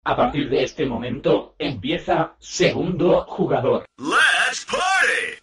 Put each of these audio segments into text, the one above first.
A partir de este momento empieza Segundo Jugador. ¡Let's party!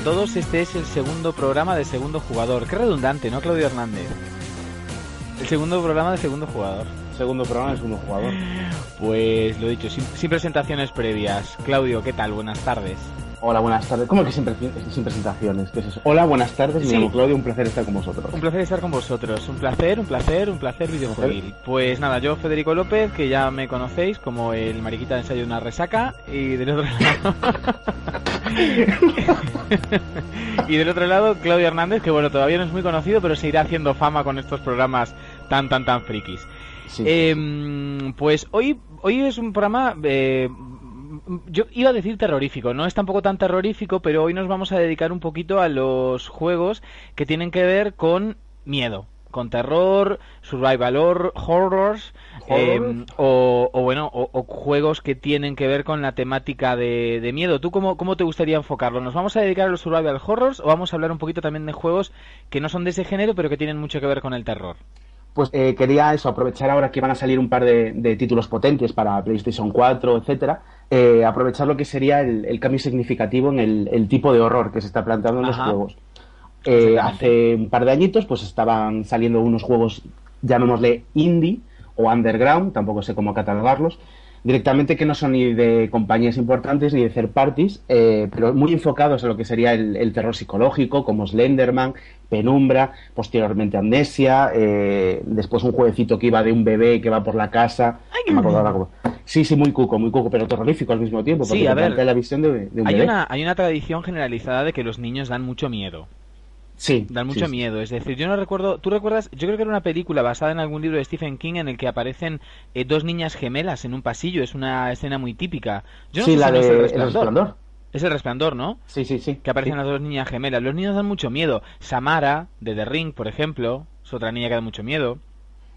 Todos, este es el segundo programa de Segundo Jugador. Qué redundante, ¿no, Claudio Hernández? El segundo programa de Segundo Jugador. Segundo programa de Segundo Jugador. Pues lo dicho, sin presentaciones previas. Claudio, ¿qué tal? Buenas tardes. Hola, buenas tardes. ¿Cómo que sin presentaciones? ¿Qué es eso? Hola, buenas tardes. Me llamo Claudio, un placer estar con vosotros. Un placer estar con vosotros. Un placer videojueguil. Pues nada, yo Federico López, que ya me conocéis como el mariquita de ensayo de una resaca, y del otro lado... y del otro lado, Claudio Hernández, que bueno, todavía no es muy conocido, pero se irá haciendo fama con estos programas tan frikis. Sí. Pues hoy es un programa... yo iba a decir terrorífico, no es tampoco tan terrorífico, pero hoy nos vamos a dedicar un poquito a los juegos que tienen que ver con miedo, con terror, survival horrors, o juegos que tienen que ver con la temática de miedo. ¿Tú cómo te gustaría enfocarlo? ¿Nos vamos a dedicar a los survival horrors o vamos a hablar un poquito también de juegos que no son de ese género pero que tienen mucho que ver con el terror? Pues quería aprovechar ahora que van a salir un par de títulos potentes para PlayStation 4, etcétera, aprovechar lo que sería el cambio significativo en el tipo de horror que se está planteando en los juegos. Hace un par de añitos pues estaban saliendo unos juegos, llamémosle indie o underground, tampoco sé cómo catalogarlos, directamente, que no son ni de compañías importantes ni de third parties, pero muy enfocados a lo que sería el terror psicológico, como Slenderman, Penumbra, posteriormente Amnesia, después un jueguecito que iba de un bebé que va por la casa. No me acordaba cómo. Sí, muy cuco, pero terrorífico al mismo tiempo, porque sí, a ver, plantea la visión de un bebé. Hay una tradición generalizada de que los niños dan mucho miedo. Sí. Dan mucho miedo, es decir, yo no recuerdo, ¿tú recuerdas? Yo creo que era una película basada en algún libro de Stephen King en el que aparecen dos niñas gemelas en un pasillo, es una escena muy típica. Yo no sé la si de no es El Resplandor. Es El Resplandor, ¿no? Sí. Que aparecen las dos niñas gemelas. Los niños dan mucho miedo. Samara, de The Ring, por ejemplo, es otra niña que da mucho miedo.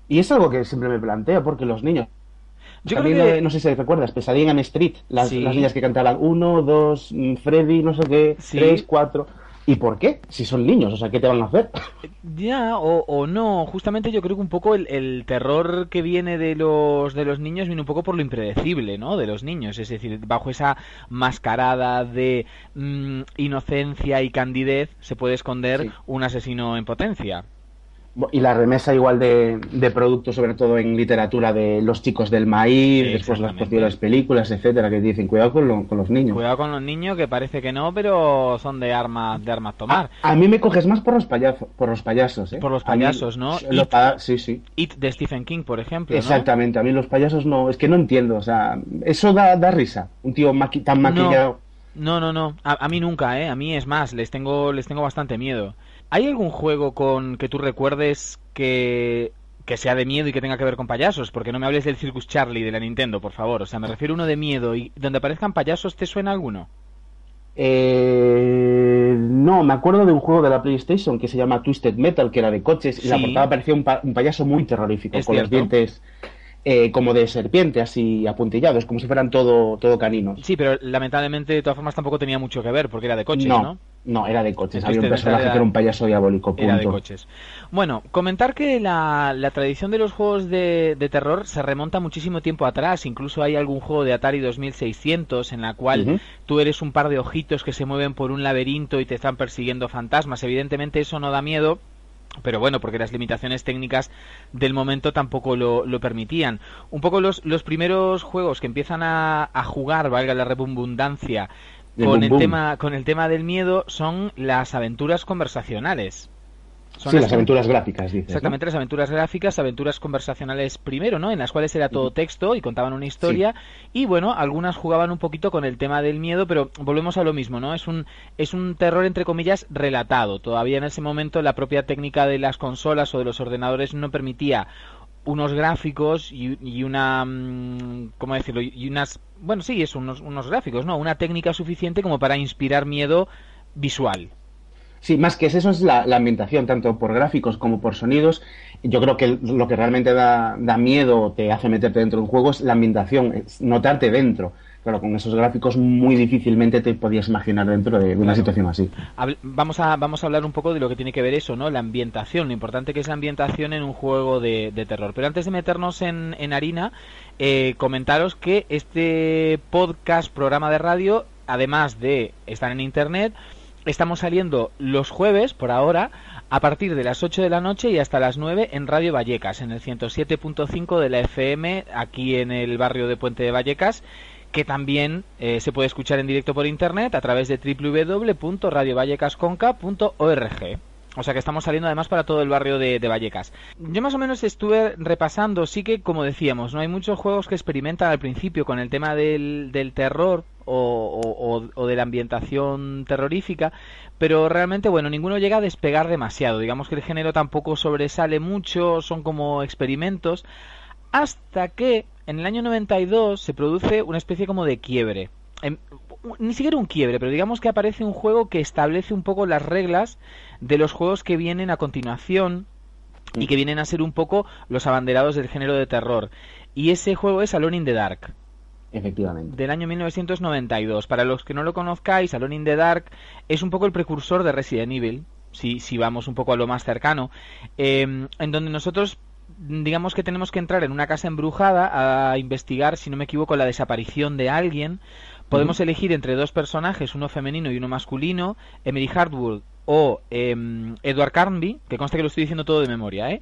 Y es algo que siempre me planteo, porque los niños... Yo también creo que... no sé si recuerdas, Pesadilla en Street, las niñas que cantaban 1, 2, Freddy, no sé qué, 3, 4... ¿Y por qué? Si son niños, o sea, ¿qué te van a hacer? Ya, o no. Justamente yo creo que un poco el terror que viene de los niños viene un poco por lo impredecible, ¿no? De los niños. Es decir, bajo esa mascarada de inocencia y candidez se puede esconder un asesino en potencia. Y la remesa igual de productos, sobre todo en literatura, de Los chicos del maíz, después las posteriores películas, etcétera, que dicen cuidado con los niños. Cuidado con los niños, que parece que no, pero son de armas tomar. A mí me coges más por los payasos, ¿eh? Por los payasos, ¿no? Sí. It de Stephen King, por ejemplo, ¿no? Exactamente, a mí los payasos no, es que no entiendo, o sea, eso da risa, un tío tan maquillado. No, a mí nunca, ¿eh? A mí es más, les tengo bastante miedo. ¿Hay algún juego que tú recuerdes que que sea de miedo y que tenga que ver con payasos, porque no me hables del Circus Charlie de la Nintendo, por favor. O sea, me refiero a uno de miedo y donde aparezcan payasos. ¿Te suena alguno? No, me acuerdo de un juego de la PlayStation que se llama Twisted Metal, que era de coches, y en la portada parecía un payaso muy terrorífico, con los dientes como de serpiente, así apuntillados, como si fueran todo caninos. Sí, pero lamentablemente de todas formas tampoco tenía mucho que ver, porque era de coches, ¿no? No, era de coches. Había un personaje que era un payaso diabólico, punto. Era de coches. Bueno, comentar que la tradición de los juegos de terror se remonta muchísimo tiempo atrás. Incluso hay algún juego de Atari 2600 en la cual tú eres un par de ojitos que se mueven por un laberinto y te están persiguiendo fantasmas. Evidentemente eso no da miedo, pero bueno, porque las limitaciones técnicas del momento tampoco lo permitían. Un poco los primeros juegos que empiezan a jugar, valga la redundancia, con el tema del miedo son las aventuras conversacionales. Son las aventuras gráficas, dices, exactamente, ¿no? Las aventuras gráficas, aventuras conversacional primero, ¿no? En las cuales era todo texto y contaban una historia. Sí. Y bueno, algunas jugaban un poquito con el tema del miedo, pero volvemos a lo mismo, ¿no? Es un terror, entre comillas, relatado. Todavía en ese momento la propia técnica de las consolas o de los ordenadores no permitía unos gráficos y una... ¿cómo decirlo? Y unas... Bueno, sí, unos gráficos, ¿no? Una técnica suficiente como para inspirar miedo visual. Sí, más que eso es la ambientación, tanto por gráficos como por sonidos. Yo creo que lo que realmente da miedo, te hace meterte dentro de un juego, es la ambientación, es notarte dentro. Claro, con esos gráficos muy difícilmente te podías imaginar dentro de una situación así. Vamos a hablar un poco de lo que tiene que ver eso, ¿no? La ambientación, lo importante que es la ambientación en un juego de terror. Pero antes de meternos en harina, comentaros que este programa de radio, además de estar en internet, estamos saliendo los jueves, por ahora, a partir de las 8 de la noche y hasta las 9 en Radio Vallecas, en el 107.5 de la FM, aquí en el barrio de Puente de Vallecas, que también se puede escuchar en directo por internet a través de www.radiovallecasconca.org. O sea que estamos saliendo además para todo el barrio de Vallecas. Yo más o menos estuve repasando, sí que como decíamos, no hay muchos juegos que experimentan al principio con el tema del terror o de la ambientación terrorífica, pero realmente, bueno, ninguno llega a despegar demasiado. Digamos que el género tampoco sobresale mucho, son como experimentos, hasta que en el año 92 se produce una especie como de quiebre. Ni siquiera un quiebre, pero digamos que aparece un juego que establece un poco las reglas de los juegos que vienen a continuación y que vienen a ser un poco los abanderados del género de terror. Y ese juego es Alone in the Dark. Efectivamente. Del año 1992. Para los que no lo conozcáis, Alone in the Dark es un poco el precursor de Resident Evil, si vamos un poco a lo más cercano, en donde nosotros digamos que tenemos que entrar en una casa embrujada a investigar, si no me equivoco, la desaparición de alguien. Podemos elegir entre dos personajes, uno femenino y uno masculino, Emily Hardwood o Edward Carnby, que consta que lo estoy diciendo todo de memoria, ¿eh?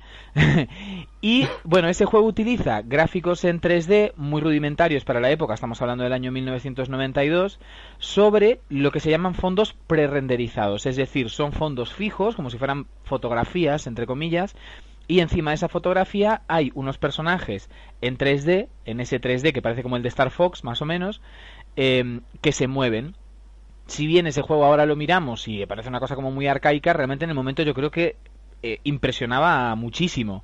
Y bueno, ese juego utiliza gráficos en 3D muy rudimentarios para la época, estamos hablando del año 1992, sobre lo que se llaman fondos prerenderizados, es decir, son fondos fijos, como si fueran fotografías, entre comillas, y encima de esa fotografía hay unos personajes en 3D, en ese 3D que parece como el de Star Fox, más o menos, que se mueven. Si bien ese juego ahora lo miramos y parece una cosa como muy arcaica, realmente en el momento yo creo que impresionaba muchísimo.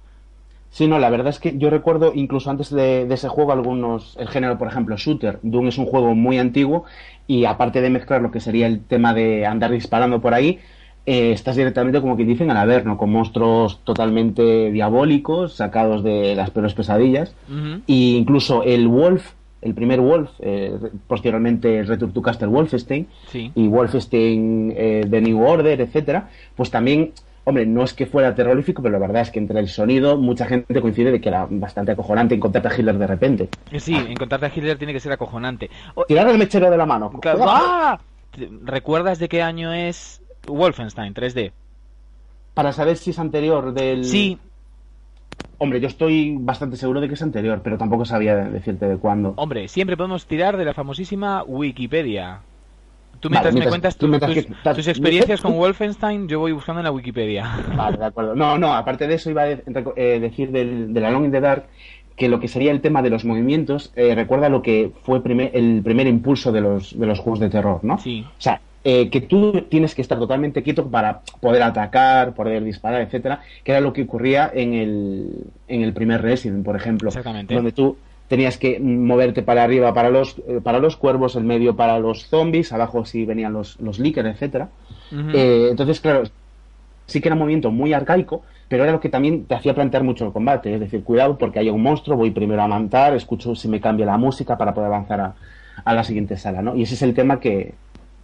Sí, no, la verdad es que yo recuerdo incluso antes de ese juego el género, por ejemplo, shooter. Doom es un juego muy antiguo y aparte de mezclar lo que sería el tema de andar disparando por ahí, estás directamente, como que dicen, al Averno, con monstruos totalmente diabólicos, sacados de las peores pesadillas. Y incluso el Wolf, el primer Wolf, posteriormente Return to Castle Wolfenstein, sí, y Wolfenstein The New Order, etcétera, pues también, hombre, no es que fuera terrorífico, pero la verdad es que entre el sonido mucha gente coincide de que era bastante acojonante encontrarte a Hitler de repente. Sí, encontrarte a Hitler tiene que ser acojonante. Tirar el mechero de la mano. Claro. ¡Ah! ¿Recuerdas de qué año es Wolfenstein 3D? Para saber si es anterior del... Sí. Hombre, yo estoy bastante seguro de que es anterior, pero tampoco sabía decirte de cuándo. Hombre, siempre podemos tirar de la famosísima Wikipedia. Tú mientras me cuentas tus experiencias con Wolfenstein, yo voy buscando en la Wikipedia. Vale, de acuerdo. No, aparte de eso iba a decir del Alone in the Dark, que lo que sería el tema de los movimientos recuerda lo que fue el primer impulso de los juegos de terror, ¿no? Sí. O sea, que tú tienes que estar totalmente quieto para poder atacar, poder disparar, etcétera, que era lo que ocurría en el primer Resident, por ejemplo. Exactamente. Donde tú tenías que moverte para arriba para los cuervos, el medio para los zombies, abajo si venían los Licker, etcétera. Entonces, claro, sí que era un movimiento muy arcaico, pero era lo que también te hacía plantear mucho el combate. Es decir, cuidado porque hay un monstruo, voy primero a matar, escucho si me cambia la música para poder avanzar a la siguiente sala, ¿no? Y ese es el tema que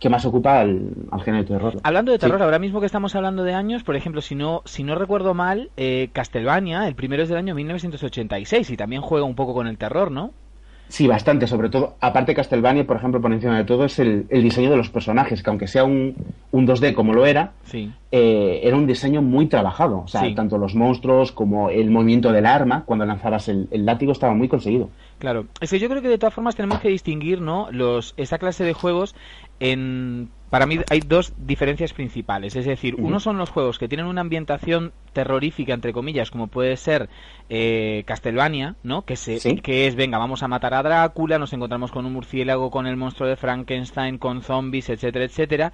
más ocupa al género de terror. Hablando de terror, sí. ahora mismo que estamos hablando de años, por ejemplo, si no recuerdo mal, Castlevania, el primero es del año 1986 y también juega un poco con el terror, ¿no? Sí, bastante, sobre todo, aparte Castlevania, por ejemplo, por encima de todo, es el diseño de los personajes, que aunque sea un 2D como lo era, sí. Era un diseño muy trabajado. O sea, sí. Tanto los monstruos como el movimiento del arma, cuando lanzabas el látigo, estaba muy conseguido. Claro, es que yo creo que de todas formas tenemos que distinguir, ¿no? Esa clase de juegos para mí hay dos diferencias principales, es decir, uno son los juegos que tienen una ambientación terrorífica, entre comillas, como puede ser Castlevania, ¿no? Que es, venga, vamos a matar a Drácula, nos encontramos con un murciélago, con el monstruo de Frankenstein, con zombies, etcétera, etcétera.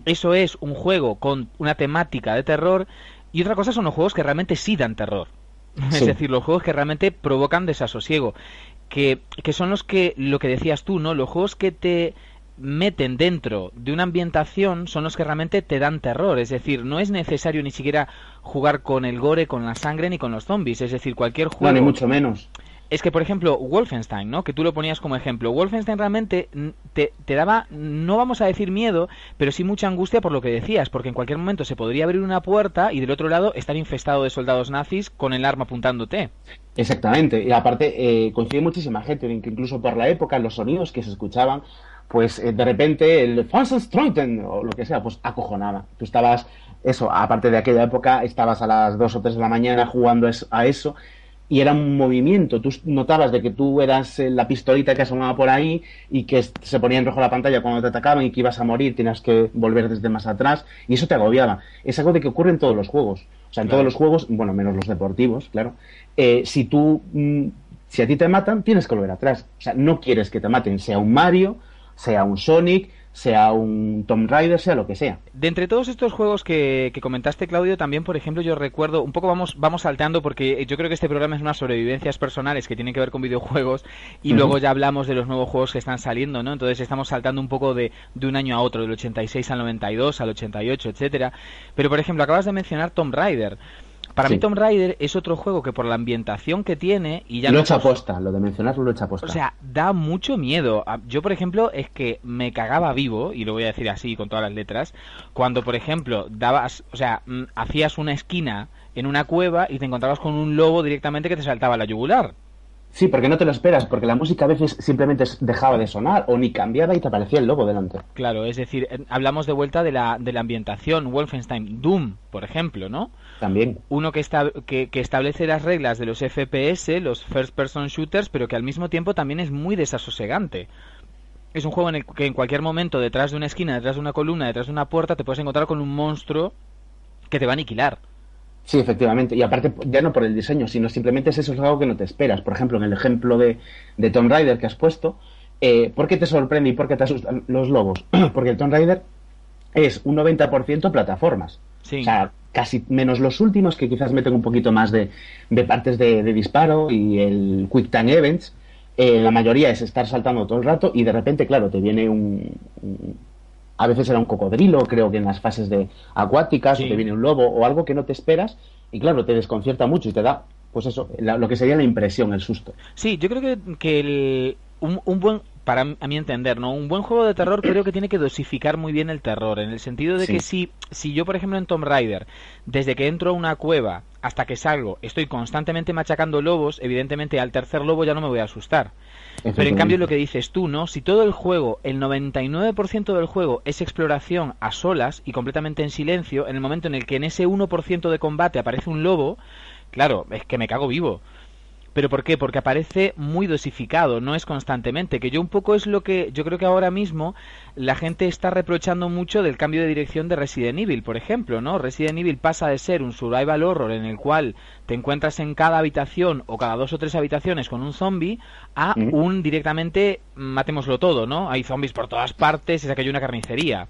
Eso es un juego con una temática de terror, y otra cosa son los juegos que realmente sí dan terror. Sí. Es decir, los juegos que realmente provocan desasosiego, que son lo que decías tú, ¿no? Los juegos que te meten dentro de una ambientación son los que realmente te dan terror. Es decir, no es necesario ni siquiera jugar con el gore, con la sangre ni con los zombies. Es decir, cualquier juego... No, ni mucho menos. Es que, por ejemplo, Wolfenstein, ¿no? Que tú lo ponías como ejemplo. Wolfenstein realmente te daba, no vamos a decir miedo, pero sí mucha angustia por lo que decías, porque en cualquier momento se podría abrir una puerta y del otro lado estar infestado de soldados nazis con el arma apuntándote. Exactamente. Y aparte, coincide muchísima gente, que incluso por la época, los sonidos que se escuchaban, pues de repente el Fansenstreuten o lo que sea, pues acojonaba. Tú estabas, aparte de aquella época, estabas a las 2 o 3 de la mañana jugando a eso, y era un movimiento. Tú notabas de que tú eras la pistolita que asomaba por ahí y que se ponía en rojo la pantalla cuando te atacaban y que ibas a morir, tenías que volver desde más atrás, y eso te agobiaba. Es algo de que ocurre en todos los juegos. O sea, en todos los juegos, bueno, menos los deportivos, claro. Si a ti te matan, tienes que volver atrás. O sea, no quieres que te maten, sea un Mario, sea un Sonic, sea un Tomb Raider, sea lo que sea. De entre todos estos juegos que comentaste, Claudio, también, por ejemplo, yo recuerdo, un poco vamos salteando, porque yo creo que este programa es unas sobrevivencias personales que tienen que ver con videojuegos, y luego ya hablamos de los nuevos juegos que están saliendo, ¿no? Entonces estamos saltando un poco de un año a otro, del 86 al 92, al 88, etcétera. Pero, por ejemplo, acabas de mencionar Tomb Raider. Para mí Tomb Raider es otro juego que por la ambientación que tiene y ya lo he hecho aposta, lo de mencionarlo lo he hecho aposta. O sea, da mucho miedo. Yo, por ejemplo, es que me cagaba vivo, y lo voy a decir así con todas las letras, cuando, por ejemplo, hacías una esquina en una cueva y te encontrabas con un lobo directamente que te saltaba la yugular. Sí, porque no te lo esperas, porque la música a veces simplemente dejaba de sonar o ni cambiaba y te aparecía el lobo delante. Claro, es decir, hablamos de vuelta de la ambientación. Wolfenstein, Doom, por ejemplo, ¿no? También. Uno que establece las reglas de los FPS, los First Person Shooters, pero que al mismo tiempo también es muy desasosegante. Es un juego en el que en cualquier momento, detrás de una esquina, detrás de una columna, detrás de una puerta, te puedes encontrar con un monstruo que te va a aniquilar. Sí, efectivamente. Y aparte, ya no por el diseño, sino simplemente es algo que no te esperas. Por ejemplo, en el ejemplo de Tomb Raider que has puesto, ¿por qué te sorprende y por qué te asustan los lobos? Porque el Tomb Raider es un 90% plataformas. Sí. O sea, casi menos los últimos, que quizás meten un poquito más de partes de disparo y el Quick Time Events. La mayoría es estar saltando todo el rato y de repente, claro, te viene a veces era un cocodrilo, creo que en las fases acuáticas, o te viene un lobo o algo que no te esperas y claro, te desconcierta mucho y te da, pues eso, lo que sería la impresión, el susto. Sí, yo creo que un buen, a mi entender, ¿no? Un buen juego de terror creo que tiene que dosificar muy bien el terror, en el sentido de que si yo, por ejemplo, en Tomb Raider, desde que entro a una cueva hasta que salgo, estoy constantemente machacando lobos, evidentemente al tercer lobo ya no me voy a asustar. Pero en cambio lo que dices tú, ¿no? Si todo el juego, el 99% del juego es exploración a solas y completamente en silencio, en el momento en el que en ese 1% de combate aparece un lobo, claro, es que me cago vivo. ¿Pero por qué? Porque aparece muy dosificado, no es constantemente, que yo un poco es lo que yo creo que ahora mismo la gente está reprochando mucho del cambio de dirección de Resident Evil, por ejemplo, ¿no? Resident Evil pasa de ser un survival horror en el cual te encuentras en cada habitación o cada 2 o 3 habitaciones con un zombie a un directamente matémoslo todo, ¿no? Hay zombies por todas partes, es aquello una carnicería.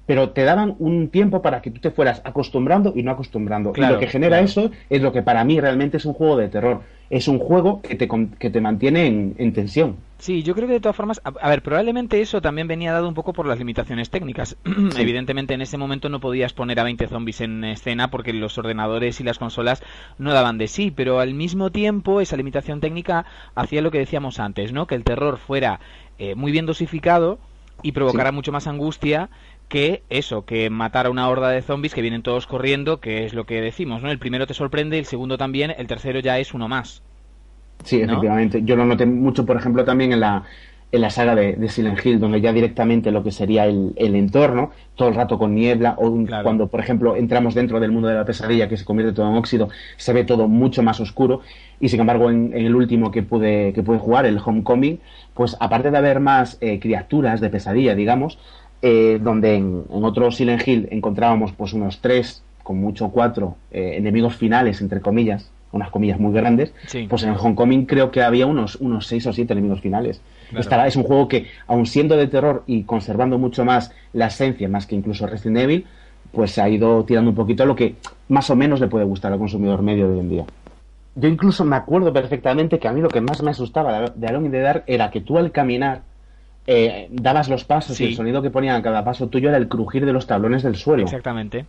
pero te daban un tiempo para que tú te fueras acostumbrando y no acostumbrando. Claro, y lo que genera eso es lo que para mí realmente es un juego de terror. Es un juego que te mantiene en tensión. Sí, yo creo que de todas formas, a ver, probablemente eso también venía dado un poco por las limitaciones técnicas. Sí. Evidentemente en ese momento no podías poner a 20 zombies en escena porque los ordenadores y las consolas no daban de sí, pero al mismo tiempo esa limitación técnica hacía lo que decíamos antes, ¿no? Que el terror fuera muy bien dosificado y provocara mucho más angustia que eso, que matar a una horda de zombies que vienen todos corriendo, que es lo que decimos, ¿no? El primero te sorprende, el segundo también, el tercero ya es uno más. Sí, ¿No? efectivamente. Yo lo noté mucho, por ejemplo, también en la saga de Silent Hill, donde ya directamente lo que sería el entorno, todo el rato con niebla, o Claro. cuando, por ejemplo, entramos dentro del mundo de la pesadilla, que se convierte todo en óxido, se ve todo mucho más oscuro. Y sin embargo, en el último que pude jugar, el Homecoming, pues aparte de haber más criaturas de pesadilla, digamos, donde en otro Silent Hill encontrábamos pues unos 3, con mucho 4 enemigos finales, entre comillas, unas comillas muy grandes, Sí. pues en el Homecoming creo que había unos 6 o 7 enemigos finales. Claro. Es un juego que, aun siendo de terror y conservando mucho más la esencia, más que incluso Resident Evil, pues se ha ido tirando un poquito a lo que más o menos le puede gustar al consumidor medio de hoy en día. Yo incluso me acuerdo perfectamente que a mí lo que más me asustaba de Alone in the Dark era que tú al caminar dabas los pasos Sí. y el sonido que ponían a cada paso tuyo era el crujir de los tablones del suelo. Exactamente.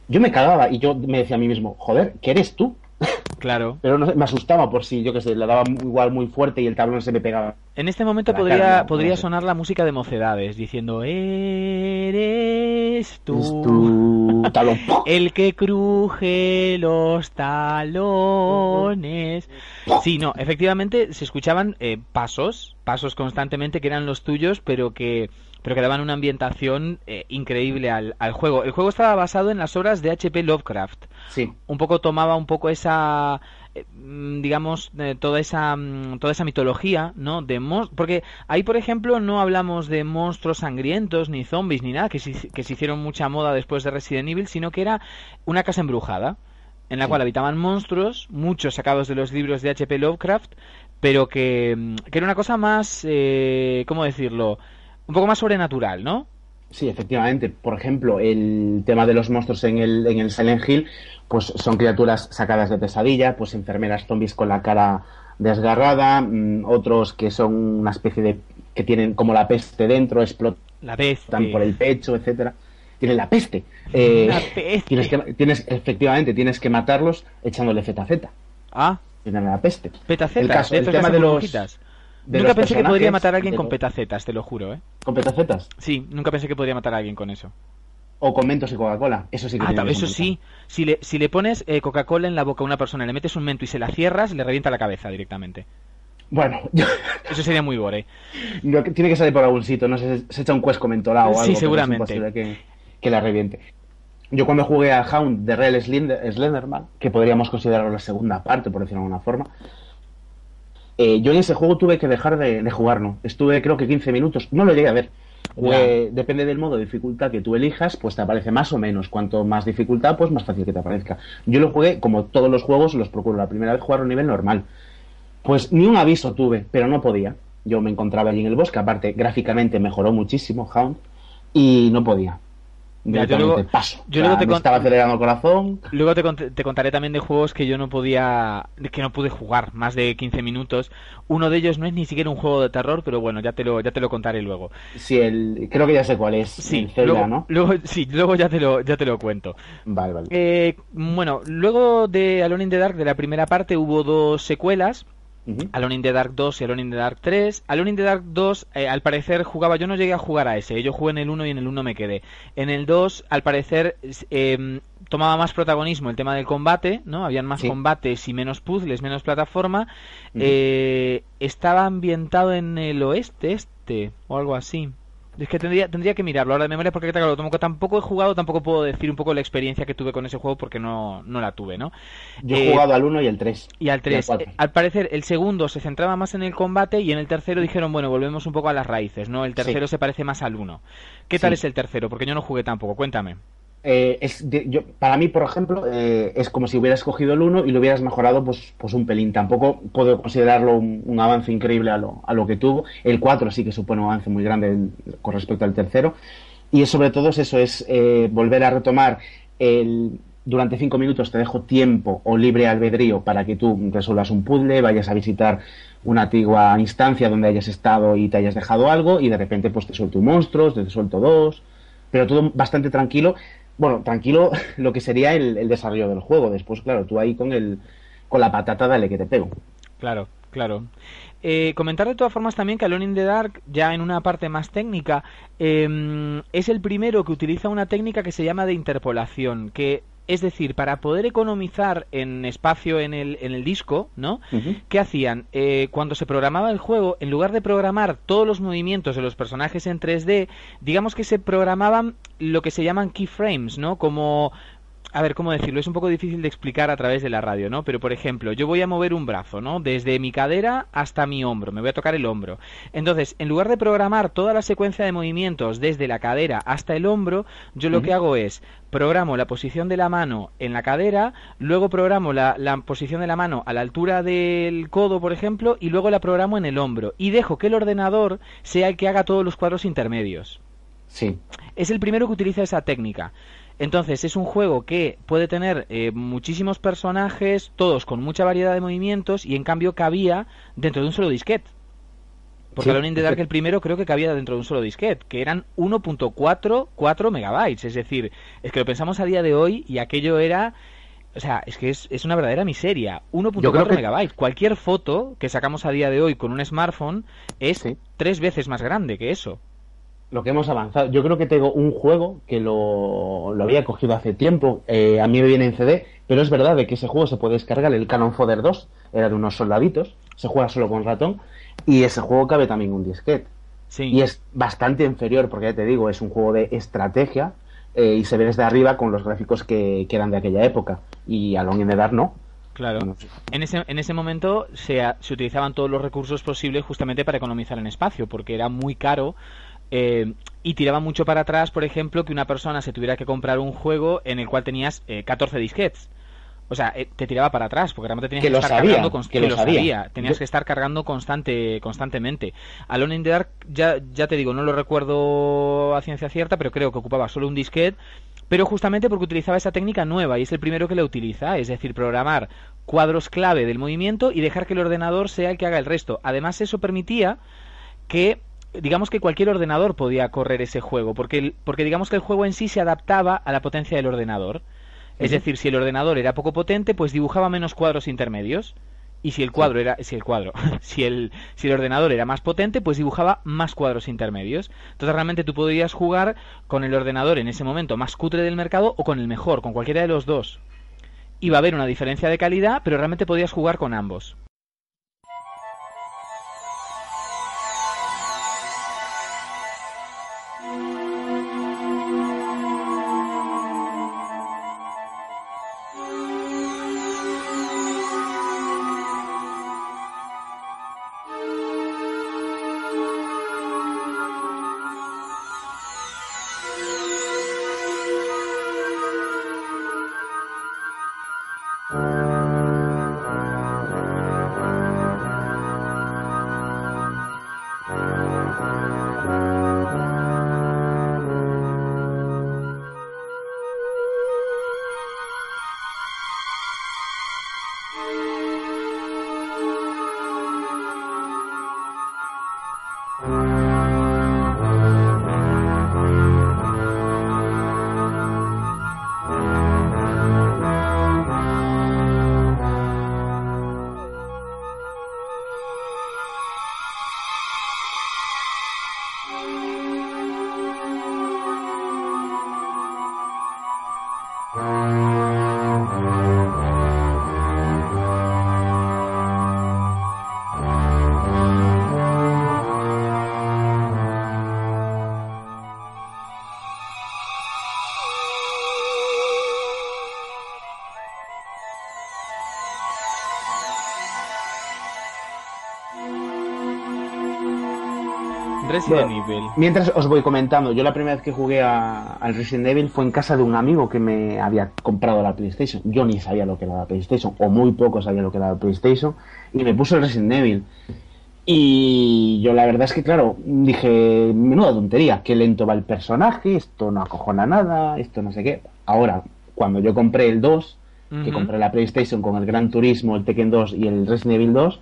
Yo me cagaba y yo me decía a mí mismo, joder, ¿qué eres tú? Claro. Pero no sé, me asustaba por si, yo qué sé, le daba igual muy fuerte y el tablón se me pegaba. En este momento La cara, no, podría no sé. sonar la música de Mocedades diciendo eres Es tú tu tablón. el que cruje los talones. Sí, no, efectivamente se escuchaban pasos constantemente que eran los tuyos, pero que daban una ambientación increíble al juego. El juego estaba basado en las obras de H.P. Lovecraft. Sí, Un poco tomaba un poco esa digamos toda esa mitología, ¿no? Porque ahí, por ejemplo, no hablamos de monstruos sangrientos ni zombies ni nada que se hicieron mucha moda después de Resident Evil, sino que era una casa embrujada en la cual habitaban monstruos, muchos sacados de los libros de H.P. Lovecraft, pero que era una cosa más ¿cómo decirlo? Un poco más sobrenatural, ¿no? sí, efectivamente. Por ejemplo, el tema de los monstruos en el Silent Hill, pues son criaturas sacadas de pesadilla, pues enfermeras zombies con la cara desgarrada, otros que son una especie de... que tienen como la peste dentro, explotan La peste. por el pecho, etcétera. Tienen la peste. La peste. Efectivamente, tienes que matarlos echándole ZZ. Ah, Tienen la peste. petacetas. El tema de los... Nunca pensé que podría matar a alguien de con los- petacetas, te lo juro, ¿eh? ¿Con petacetas? Sí, nunca pensé que podría matar a alguien con eso. O con Mentos y Coca-Cola. Eso sí que tiene que Eso ser sí. Si le pones Coca-Cola en la boca a una persona, le metes un mento y se la cierras, le revienta la cabeza directamente. Bueno, Eso sería muy gore. tiene que salir por algún sitio, no sé, se echa un cuesco mentolado o algo. Sí, pero es seguramente. imposible que la reviente. Yo cuando jugué a Hound de Real Slenderman, que podríamos considerarlo la segunda parte, por decirlo de alguna forma, yo en ese juego tuve que dejar de jugar, ¿no? Estuve creo que 15 minutos, no lo llegué a ver. Depende del modo de dificultad que tú elijas, pues te aparece más o menos. Cuanto más dificultad, pues más fácil que te aparezca. Yo lo jugué, como todos los juegos, los procuro la primera vez jugar a un nivel normal. Pues ni un aviso tuve, pero no podía. Yo me encontraba allí en el bosque, aparte gráficamente mejoró muchísimo Hound, y no podía. Ya, Directamente paso. yo luego te me estaba acelerando el corazón. Luego te contaré también de juegos que yo no pude jugar más de 15 minutos. Uno de ellos no es ni siquiera un juego de terror, pero bueno, ya te lo contaré luego. Sí, creo que ya sé cuál es. Sí, el Zelda, ¿no? luego ya te lo cuento. Vale, vale. Bueno, luego de Alone in the Dark, de la primera parte, hubo 2 secuelas. Ujú. Alone in the Dark 2 y Alone in the Dark 3. Alone in the Dark 2, al parecer yo no llegué a jugar a ese, yo jugué en el 1 y en el 1 me quedé. En el 2, al parecer, tomaba más protagonismo el tema del combate, ¿no? Habían más Sí. combates y menos puzzles, menos plataforma. Ujú. Estaba ambientado en el oeste, o algo así. Es que tendría que mirarlo ahora de memoria porque claro, tampoco he jugado, tampoco puedo decir un poco la experiencia que tuve con ese juego porque no la tuve, ¿no? Yo he jugado al 1 y el 3. Y al 3. 4. Al parecer, el segundo se centraba más en el combate y en el tercero dijeron, bueno, volvemos un poco a las raíces, ¿no? El tercero Sí. se parece más al 1. ¿Qué tal Sí. es el tercero? Porque yo no jugué tampoco, cuéntame. Para mí, por ejemplo, es como si hubieras cogido el 1 y lo hubieras mejorado pues un pelín. Tampoco puedo considerarlo un avance increíble a lo que tuvo. El 4 sí que supone un avance muy grande con respecto al tercero. Y sobre todo es eso, es volver a retomar durante 5 minutos te dejo tiempo o libre albedrío para que tú resuelvas un puzzle, vayas a visitar una antigua instancia donde hayas estado y te hayas dejado algo, y de repente pues te suelto un monstruo, te suelto dos, pero todo bastante tranquilo. Bueno, tranquilo lo que sería el desarrollo del juego. Después, claro, tú ahí con la patata dale que te pego. Claro, claro. Comentar de todas formas también que Alone in the Dark, ya en una parte más técnica, es el primero que utiliza una técnica que se llama de interpolación, que es decir, para poder economizar en espacio en el disco, ¿no? ¿Qué hacían? Cuando se programaba el juego, en lugar de programar todos los movimientos de los personajes en 3D, digamos que se programaban lo que se llaman keyframes, ¿no? Como... A ver, ¿cómo decirlo? Es un poco difícil de explicar a través de la radio, ¿no? Pero, por ejemplo, yo voy a mover un brazo, ¿no? Desde mi cadera hasta mi hombro. Me voy a tocar el hombro. Entonces, en lugar de programar toda la secuencia de movimientos desde la cadera hasta el hombro, yo lo que hago es programo la posición de la mano en la cadera, luego programo la posición de la mano a la altura del codo, por ejemplo, y luego la programo en el hombro. Y dejo que el ordenador sea el que haga todos los cuadros intermedios. Sí. Es el primero que utiliza esa técnica. Entonces es un juego que puede tener muchísimos personajes, todos con mucha variedad de movimientos, y en cambio cabía dentro de un solo disquete. Porque Alone in the Dark, el primero, creo que cabía dentro de un solo disquete, que eran 1.44 megabytes. Es decir, es que lo pensamos a día de hoy y aquello era... O sea, es que es una verdadera miseria. 1.4 megabytes. Cualquier foto que sacamos a día de hoy con un smartphone es 3 veces más grande que eso. Lo que hemos avanzado. Yo creo que tengo un juego que lo había cogido hace tiempo. A mí me viene en CD, pero es verdad de que ese juego se puede descargar, el Cannon Fodder 2, era de unos soldaditos, se juega solo con ratón, y ese juego cabe también un disquete. Sí. Y es bastante inferior, porque ya te digo, es un juego de estrategia, y se ve desde arriba con los gráficos que eran de aquella época. Y Alone in the Dark no. Claro. No sé. En ese momento se utilizaban todos los recursos posibles justamente para economizar en espacio, porque era muy caro. Y tiraba mucho para atrás, por ejemplo, que una persona se tuviera que comprar un juego en el cual tenías 14 disquetes. O sea, te tiraba para atrás, porque realmente tenías que estar cargando tenías que estar cargando constantemente. Alone in the Dark, ya te digo, no lo recuerdo a ciencia cierta, pero creo que ocupaba solo un disquete, pero justamente porque utilizaba esa técnica nueva, y es el primero que la utiliza, es decir, programar cuadros clave del movimiento y dejar que el ordenador sea el que haga el resto. Además, eso permitía que... digamos que cualquier ordenador podía correr ese juego, porque digamos que el juego en sí se adaptaba a la potencia del ordenador. Es decir, si el ordenador era poco potente, pues dibujaba menos cuadros intermedios. Y si el ordenador era más potente, pues dibujaba más cuadros intermedios. Entonces realmente tú podrías jugar con el ordenador en ese momento más cutre del mercado o con el mejor, con cualquiera de los dos. Iba a haber una diferencia de calidad, pero realmente podías jugar con ambos. Resident Evil. Mientras os voy comentando, yo la primera vez que jugué al Resident Evil fue en casa de un amigo que me había comprado la PlayStation. Yo ni sabía lo que era la PlayStation, o muy poco sabía lo que era la PlayStation, y me puso el Resident Evil. Y yo la verdad es que, claro, dije, menuda tontería, qué lento va el personaje, esto no acojona nada, esto no sé qué. Ahora, cuando yo compré el 2, que compré la PlayStation con el Gran Turismo, el Tekken 2 y el Resident Evil 2,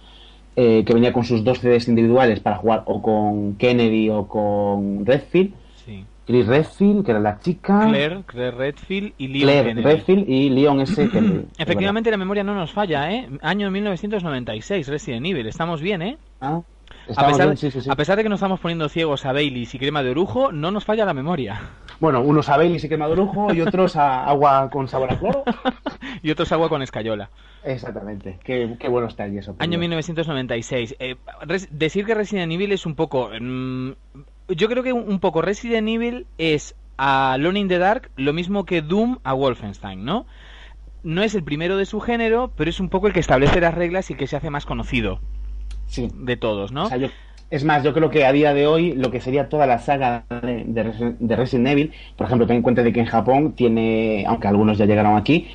que venía con sus 2 CDs individuales para jugar o con Kennedy o con Redfield. Sí. Chris Redfield, que era la chica. Claire Redfield y Leon Claire Kennedy. Redfield y Leon S. Kennedy. Efectivamente, la memoria no nos falla, ¿eh? Año 1996, Resident Evil. Estamos bien, ¿eh? Ah, A pesar de que nos estamos poniendo ciegos a Baileys y crema de orujo, no nos falla la memoria. Bueno, unos a Baileys y crema de orujo y otros a agua con sabor a cloro. Y otros agua con escayola. Exactamente. Qué bueno está el yeso. Año 1996. Decir que Resident Evil es un poco... yo creo que un poco Resident Evil es a Alone in the Dark lo mismo que Doom a Wolfenstein, ¿no? No es el primero de su género, pero es un poco el que establece las reglas y el que se hace más conocido. Sí. De todos, ¿no? O sea, es más, yo creo que a día de hoy lo que sería toda la saga de Resident Evil, por ejemplo, ten en cuenta de que en Japón tiene, aunque algunos ya llegaron aquí,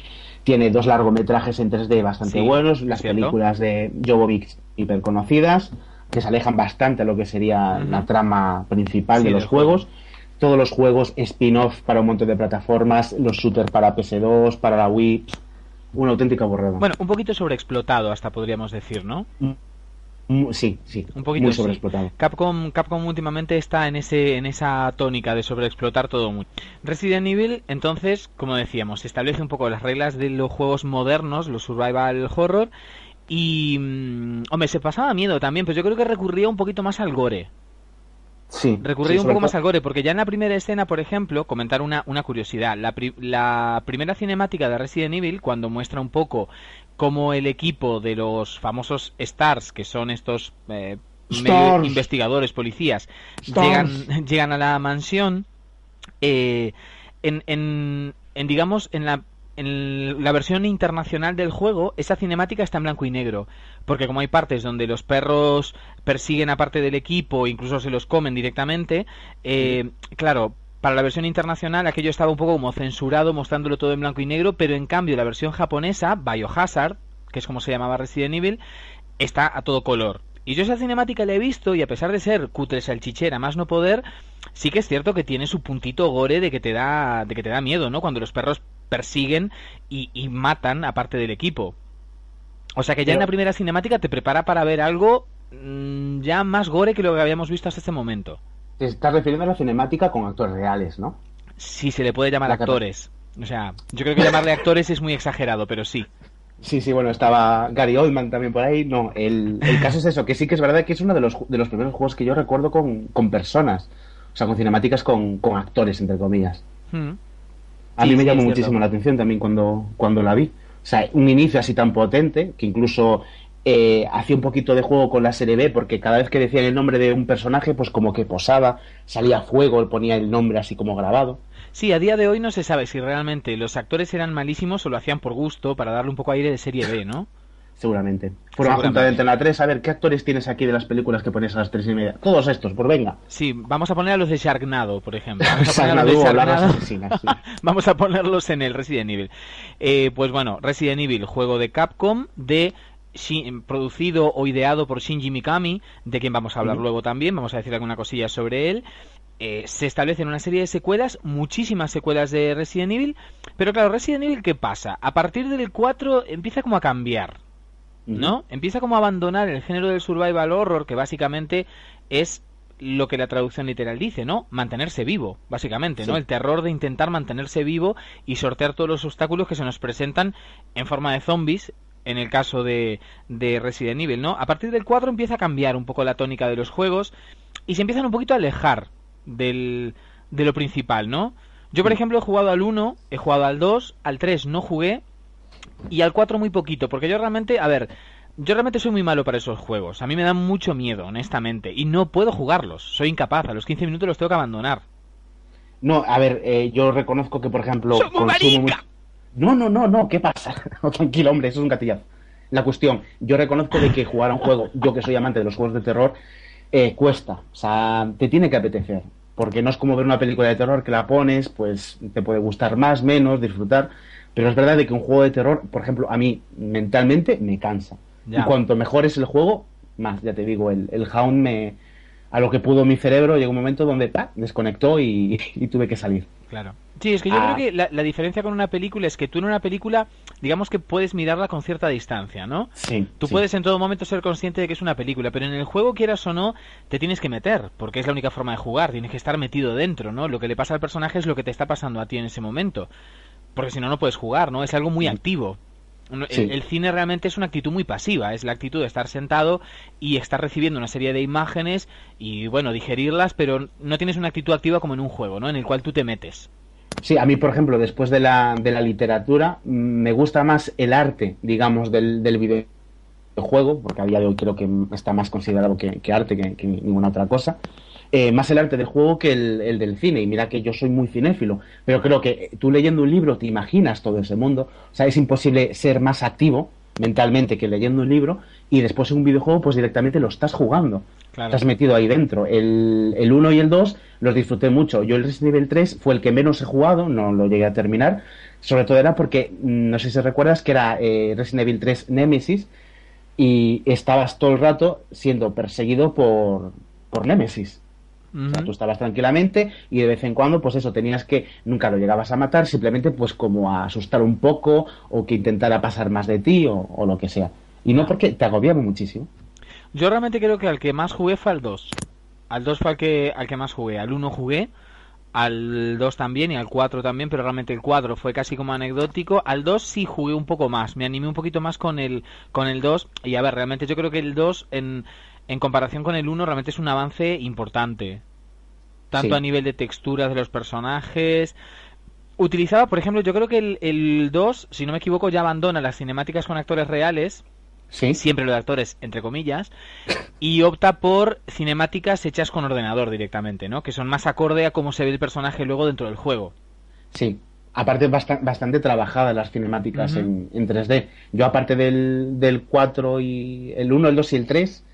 tiene 2 largometrajes en 3D bastante buenos, las películas de Jovovich hiper conocidas, que se alejan bastante a lo que sería la trama principal de los juegos. Todos los juegos spin-off para un montón de plataformas, los shooters para PS2, para la Wii, una auténtica borrada. Bueno, un poquito sobreexplotado hasta podríamos decir, ¿no? Sí, un poquito muy sobreexplotado. Capcom últimamente está en esa tónica de sobreexplotar todo mucho. Resident Evil, entonces, como decíamos, establece un poco las reglas de los juegos modernos, los survival horror, y hombre, se pasaba miedo también, pero yo creo que recurría un poquito más al gore. Sí. Recurría un poco más al gore, porque ya en la primera escena, por ejemplo, comentar una curiosidad, la primera cinemática de Resident Evil, cuando muestra un poco cómo el equipo de los famosos STARS, que son estos medio investigadores, policías, llegan a la mansión, digamos, en la versión internacional del juego, esa cinemática está en blanco y negro, porque como hay partes donde los perros persiguen a parte del equipo, incluso se los comen directamente, claro, para la versión internacional aquello estaba un poco como censurado, mostrándolo todo en blanco y negro, pero en cambio la versión japonesa, Biohazard, que es como se llamaba Resident Evil, está a todo color. Y yo esa cinemática la he visto y a pesar de ser cutre salchichera más no poder, sí que es cierto que tiene su puntito gore de que te da miedo, ¿no? Cuando los perros persiguen y matan a parte del equipo. O sea que ya en la primera cinemática te prepara para ver algo ya más gore que lo que habíamos visto hasta ese momento. Te estás refiriendo a la cinemática con actores reales, ¿no? Sí, se le puede llamar actores. O sea, yo creo que llamarle actores es muy exagerado, pero sí. Sí, bueno, estaba Gary Oldman también por ahí. No, el caso es eso, que sí que es verdad que es uno de los primeros juegos que yo recuerdo con personas. O sea, con cinemáticas con actores, entre comillas. A mí me llamó muchísimo la atención también cuando la vi. O sea, un inicio así tan potente, que incluso hacía un poquito de juego con la serie B, porque cada vez que decían el nombre de un personaje, pues como que posaba, salía fuego, ponía el nombre así como grabado. Sí, a día de hoy no se sabe si realmente los actores eran malísimos o lo hacían por gusto, para darle un poco aire de serie B, ¿no? Seguramente. Fueron a junta de Antena 3, a ver, ¿qué actores tienes aquí de las películas que pones a las 3:30? Todos estos, pues venga. Sí, vamos a poner a los de Sharknado, por ejemplo. Vamos a ponerlos en el Resident Evil. Pues bueno, Resident Evil, juego de Capcom, producido o ideado por Shinji Mikami, de quien vamos a hablar luego también, vamos a decir alguna cosilla sobre él. Se establecen una serie de secuelas, muchísimas secuelas de Resident Evil, pero claro, Resident Evil, ¿qué pasa? A partir del 4 empieza como a cambiar, ¿no? Empieza como a abandonar el género del survival horror, que básicamente es lo que la traducción literal dice, ¿no? Mantenerse vivo, básicamente, ¿no? El terror de intentar mantenerse vivo y sortear todos los obstáculos que se nos presentan en forma de zombies, en el caso de Resident Evil, ¿no? A partir del 4 empieza a cambiar un poco la tónica de los juegos y se empiezan un poquito a alejar de lo principal, ¿no? Yo, por ejemplo, he jugado al 1, he jugado al 2, al 3 no jugué y al 4 muy poquito, porque yo realmente soy muy malo para esos juegos. A mí me dan mucho miedo, honestamente, y no puedo jugarlos. Soy incapaz, a los 15 minutos los tengo que abandonar. No, a ver, yo reconozco que, por ejemplo... No, ¿qué pasa? Tranquilo, hombre, eso es un gatillazo. La cuestión, yo reconozco de que jugar a un juego, yo que soy amante de los juegos de terror, cuesta. O sea, te tiene que apetecer. Porque no es como ver una película de terror que la pones, pues te puede gustar más, menos, disfrutar. Pero es verdad de que un juego de terror, por ejemplo, a mí mentalmente me cansa. Ya. Y cuanto mejor es el juego, más. Ya te digo, el Hound a lo que pudo mi cerebro, llegó un momento donde desconectó y tuve que salir. Claro. Sí, es que yo creo que la diferencia con una película es que tú en una película, digamos que puedes mirarla con cierta distancia, ¿no? Sí. Tú puedes en todo momento ser consciente de que es una película, pero en el juego, quieras o no, te tienes que meter, porque es la única forma de jugar, tienes que estar metido dentro, ¿no? Lo que le pasa al personaje es lo que te está pasando a ti en ese momento, porque si no, no puedes jugar, ¿no? Es algo muy activo. El cine realmente es una actitud muy pasiva, es la actitud de estar sentado y estar recibiendo una serie de imágenes y, bueno, digerirlas, pero no tienes una actitud activa como en un juego, ¿no? En el cual tú te metes. Sí, a mí, por ejemplo, después de la literatura, me gusta más el arte, digamos, del videojuego, porque a día de hoy creo que está más considerado que arte que ninguna otra cosa. Más el arte del juego que el del cine, y mira que yo soy muy cinéfilo, pero creo que tú leyendo un libro te imaginas todo ese mundo, o sea, es imposible ser más activo mentalmente que leyendo un libro, y después en un videojuego pues directamente lo estás jugando, claro. Estás metido ahí dentro. El 1 y el 2 los disfruté mucho. Yo el Resident Evil 3 fue el que menos he jugado, no lo llegué a terminar, sobre todo era porque, no sé si recuerdas que era Resident Evil 3 Nemesis, y estabas todo el rato siendo perseguido por Nemesis. O sea, tú estabas tranquilamente y de vez en cuando, pues eso, tenías que, nunca lo llegabas a matar, simplemente pues como a asustar un poco o que intentara pasar más de ti o lo que sea. Y no porque te agobiaba muchísimo. Yo realmente creo que al que más jugué fue al 2. Al 2 fue al que más jugué. Al 1 jugué, al 2 también y al 4 también, pero realmente el 4 fue casi como anecdótico. Al 2 sí jugué un poco más, me animé un poquito más con el 2. Y a ver, realmente yo creo que el 2 en comparación con el 1 realmente es un avance importante. Tanto a nivel de texturas de los personajes. Utilizaba, por ejemplo, yo creo que el 2, si no me equivoco, ya abandona las cinemáticas con actores reales. Sí. Siempre lo de actores, entre comillas. Y opta por cinemáticas hechas con ordenador directamente, ¿no? Que son más acorde a cómo se ve el personaje luego dentro del juego. Sí. Aparte, bastante trabajadas las cinemáticas en 3D. Yo, aparte del 4 y el 1, el 2 y el 3...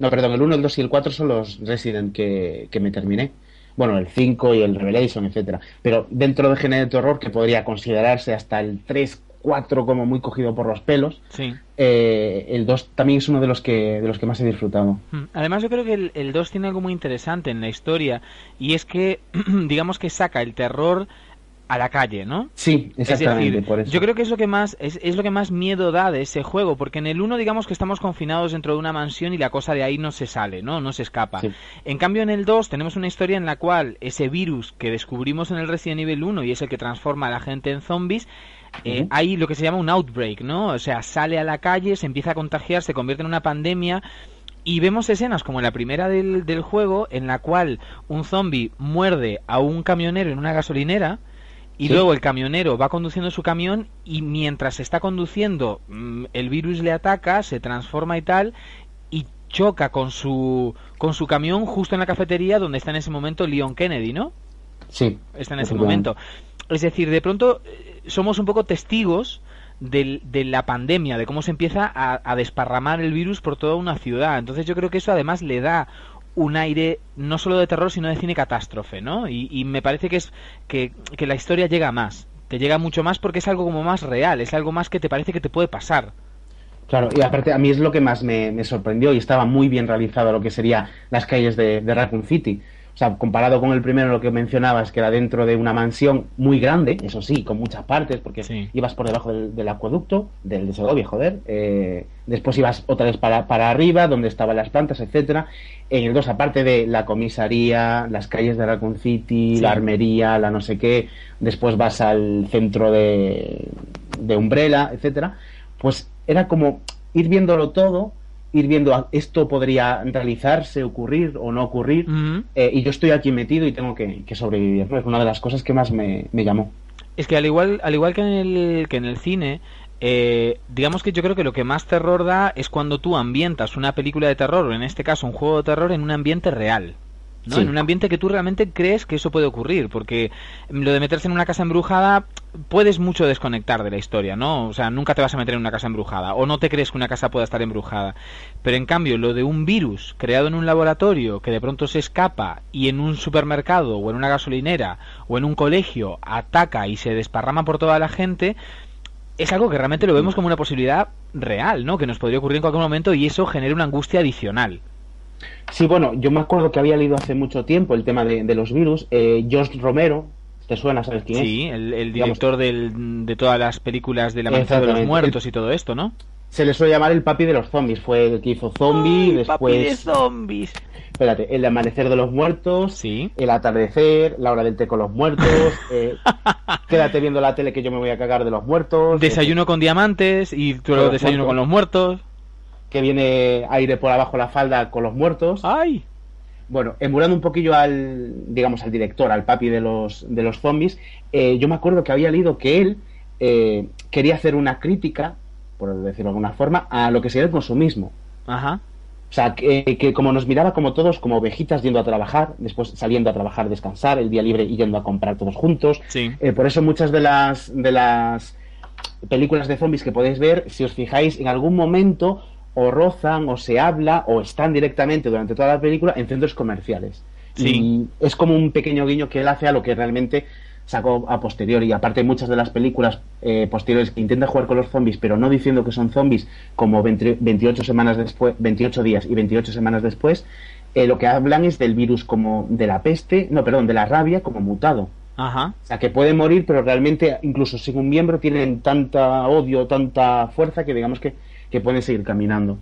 No, perdón, el 1, el 2 y el 4 son los Resident que me terminé. Bueno, el 5 y el Revelation, etcétera. Pero dentro de género de terror, que podría considerarse hasta el 3, 4 como muy cogido por los pelos, sí. El 2 también es uno de los que más he disfrutado. Además, yo creo que el 2 tiene algo muy interesante en la historia, y es que, digamos que saca el terror a la calle, ¿no? Sí, exactamente, es decir, por eso. Yo creo que es lo que más miedo da de ese juego, porque en el 1 digamos que estamos confinados dentro de una mansión y la cosa de ahí no se sale, no se escapa. Sí. En cambio, en el 2 tenemos una historia en la cual ese virus que descubrimos en el Resident Evil 1 y es el que transforma a la gente en zombies, hay lo que se llama un outbreak, ¿no? O sea, sale a la calle, se empieza a contagiar, se convierte en una pandemia. Y vemos escenas como la primera del juego, en la cual un zombie muerde a un camionero en una gasolinera. Y luego el camionero va conduciendo su camión y mientras está conduciendo el virus le ataca, se transforma y tal, y choca con su camión justo en la cafetería donde está en ese momento Leon Kennedy, ¿no? Sí. Está en ese momento. Es decir, de pronto somos un poco testigos de la pandemia, de cómo se empieza a desparramar el virus por toda una ciudad. Entonces yo creo que eso además le da un aire no solo de terror sino de cine catástrofe, ¿no? Y me parece que es que la historia llega más, te llega mucho más porque es algo como más real, es algo más que te parece que te puede pasar. Claro, y aparte a mí es lo que más me sorprendió, y estaba muy bien realizado lo que sería las calles de Raccoon City. O sea, comparado con el primero, lo que mencionabas, que era dentro de una mansión muy grande, eso sí, con muchas partes, porque ibas por debajo del acueducto, del Segovia, después ibas otra vez para arriba, donde estaban las plantas, etcétera. En el 2, aparte de la comisaría, las calles de Raccoon City, la armería, la no sé qué, después vas al centro de Umbrella, etcétera, pues era como ir viéndolo todo, ir viendo esto podría realizarse, ocurrir o no ocurrir, y yo estoy aquí metido y tengo que sobrevivir, ¿no? Es una de las cosas que más me llamó. Es que al igual que en el cine, digamos que yo creo que lo que más terror da es cuando tú ambientas una película de terror, o en este caso un juego de terror, en un ambiente real, ¿no? En un ambiente que tú realmente crees que eso puede ocurrir, porque lo de meterse en una casa embrujada puedes mucho desconectar de la historia, ¿no? O sea, nunca te vas a meter en una casa embrujada, o no te crees que una casa pueda estar embrujada. Pero en cambio, lo de un virus creado en un laboratorio que de pronto se escapa y en un supermercado o en una gasolinera o en un colegio ataca y se desparrama por toda la gente, es algo que realmente lo vemos como una posibilidad real, ¿no? Que nos podría ocurrir en cualquier momento y eso genera una angustia adicional. Sí, bueno, yo me acuerdo que había leído hace mucho tiempo el tema de los virus. George Romero, ¿te suena? ¿Sabes quién es? Sí, el director de todas las películas del Amanecer de los Muertos y todo esto, ¿no? Se le suele llamar el papi de los zombies. Fue el que hizo Zombie, después... papi de zombies. Espérate, el Amanecer de los Muertos, sí. El Atardecer, La Hora del Té con los Muertos, Quédate viendo la tele que yo me voy a cagar de los muertos... Desayuno con diamantes y tú lo desayuno con los muertos... Que viene aire por abajo la falda con los muertos... ¡Ay! Bueno, emulando un poquillo al director, al papi de los zombies, yo me acuerdo que había leído que él quería hacer una crítica, por decirlo de alguna forma, a lo que sería el consumismo. Ajá. O sea, que como nos miraba como todos, como ovejitas yendo a trabajar, después saliendo a trabajar, descansar, el día libre y yendo a comprar todos juntos. Sí. Por eso muchas de las películas de zombies que podéis ver, si os fijáis, en algún momento o rozan, o se habla, o están directamente durante toda la película en centros comerciales. Sí. Y es como un pequeño guiño que él hace a lo que realmente sacó a posteriori. Y aparte muchas de las películas posteriores que intentan jugar con los zombies, pero no diciendo que son zombies, como 28 semanas después, 28 días y 28 semanas después, lo que hablan es del virus como de la peste, no, perdón, de la rabia como mutado. Ajá. O sea, que pueden morir, pero realmente, incluso sin un miembro, tienen tanta odio, tanta fuerza, que digamos que pueden seguir caminando.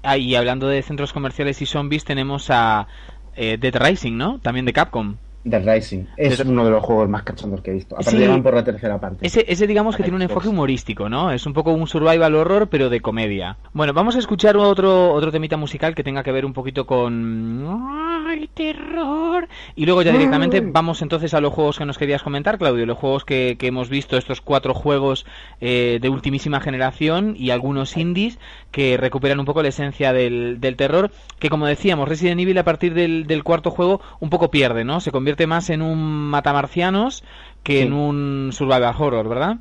Ah, y hablando de centros comerciales y zombies, tenemos a Dead Rising, ¿no? También de Capcom. Dead Rising es uno de los juegos más cachondos que he visto. Aparte, llevan por la tercera parte. Ese digamos que tiene un enfoque humorístico, ¿no? Es un poco un survival horror, pero de comedia. Bueno, vamos a escuchar otro temita musical que tenga que ver un poquito con... ¡ay, terror! Y luego ya directamente vamos entonces a los juegos que nos querías comentar, Claudio. Los juegos que hemos visto, estos 4 juegos de ultimísima generación y algunos indies que recuperan un poco la esencia del terror, que como decíamos, Resident Evil a partir del cuarto juego un poco pierde, ¿no? Se convierte más en un matamarcianos que en un survival horror, ¿verdad?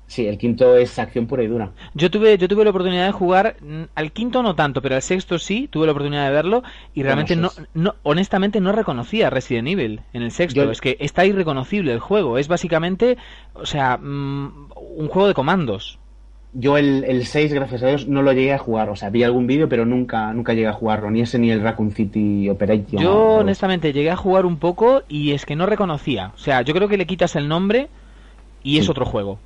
Sí, el quinto es acción pura y dura. Yo tuve la oportunidad de jugar al quinto, no tanto, pero al sexto sí, tuve la oportunidad de verlo y realmente honestamente no reconocía a Resident Evil en el sexto. Es que está irreconocible el juego, es básicamente, o sea, un juego de comandos. Yo el 6, gracias a Dios, no lo llegué a jugar. O sea, vi algún vídeo, pero nunca llegué a jugarlo. Ni ese ni el Raccoon City Operation. Yo, honestamente, llegué a jugar un poco y es que no reconocía. O sea, yo creo que le quitas el nombre y es otro juego.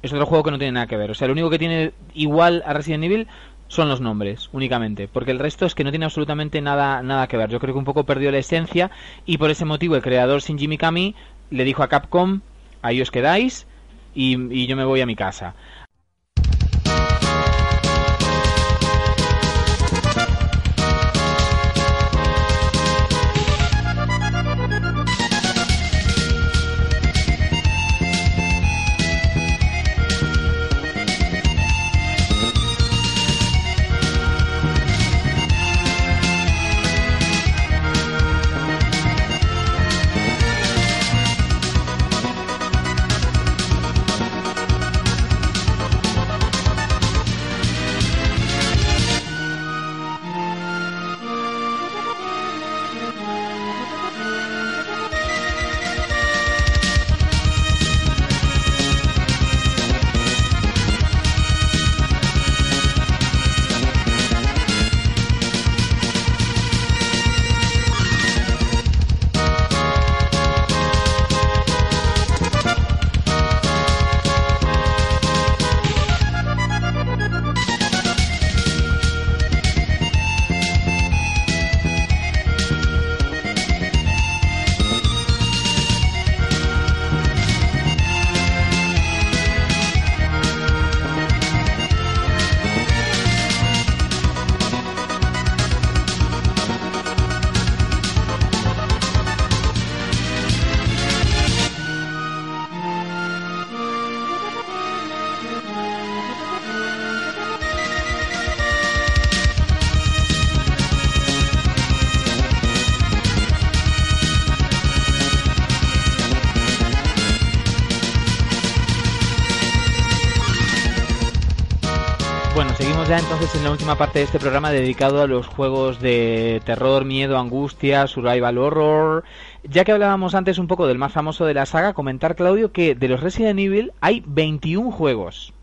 Es otro juego que no tiene nada que ver. O sea, lo único que tiene igual a Resident Evil son los nombres, únicamente. Porque el resto es que no tiene absolutamente nada que ver. Yo creo que un poco perdió la esencia y por ese motivo el creador Shinji Mikami le dijo a Capcom, ahí os quedáis y yo me voy a mi casa. Bueno, seguimos ya entonces en la última parte de este programa dedicado a los juegos de terror, miedo, angustia, survival horror. Ya que hablábamos antes un poco del más famoso de la saga, comentar, Claudio, que de los Resident Evil hay 21 juegos.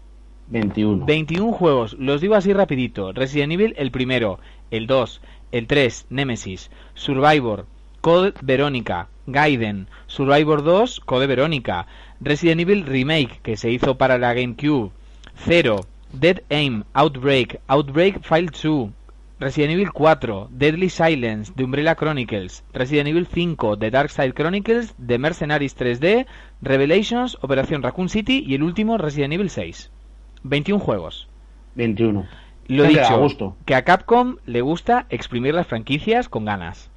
21. 21 juegos, los digo así rapidito. Resident Evil, el primero, el 2, el 3, Nemesis, Survivor, Code Verónica, Gaiden, Survivor 2, Code Verónica, Resident Evil Remake, que se hizo para la GameCube, Zero, Dead Aim, Outbreak, Outbreak File 2, Resident Evil 4, Deadly Silence, The Umbrella Chronicles, Resident Evil 5, The Dark Side Chronicles, The Mercenaries 3D, Revelations, Operación Raccoon City y el último Resident Evil 6. 21 juegos. 21. Lo Me queda dicho, a gusto. que a Capcom le gusta exprimir las franquicias con ganas.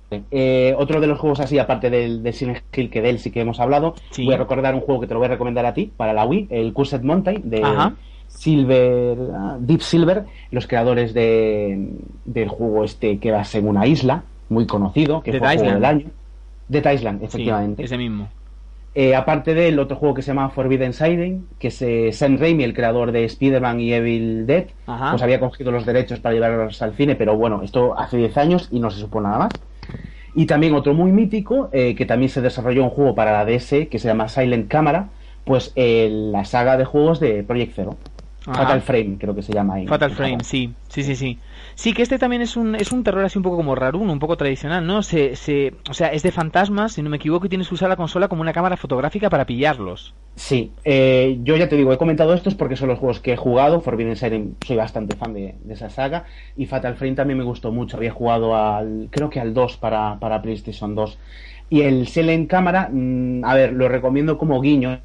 Otro de los juegos así, aparte del Silent Hill, que de él sí que hemos hablado, Sí. voy a recordar un juego que te lo voy a recomendar a ti, para la Wii, el Cursed Mountain, de Ajá. Deep Silver, los creadores del juego este que va a ser una isla, muy conocido, que Dead fue el juego Island. del año. Dead Island, Sí, efectivamente. ese mismo. Aparte del otro juego que se llama Forbidden Siren, que es Sam Raimi, el creador de Spider-Man y Evil Dead, Ajá. pues había cogido los derechos para llevarlos al cine, pero bueno, esto hace 10 años y no se supo nada más. Y también otro muy mítico, que también se desarrolló un juego para la DS, que se llama Silent Camera, pues la saga de juegos de Project Zero. Ajá. Fatal Frame, creo que se llama ahí. Fatal Frame, sí. Sí, que este también es un terror así un poco como raruno, un poco tradicional, ¿no? O sea, es de fantasmas, si no me equivoco, y tienes que usar la consola como una cámara fotográfica para pillarlos. Sí, yo ya te digo, he comentado estos porque son los juegos que he jugado. Forbidden Siren, soy bastante fan de esa saga. Y Fatal Frame también me gustó mucho. Había jugado creo que al 2 para PlayStation 2. Y el Silent Camera, a ver, lo recomiendo como guiño,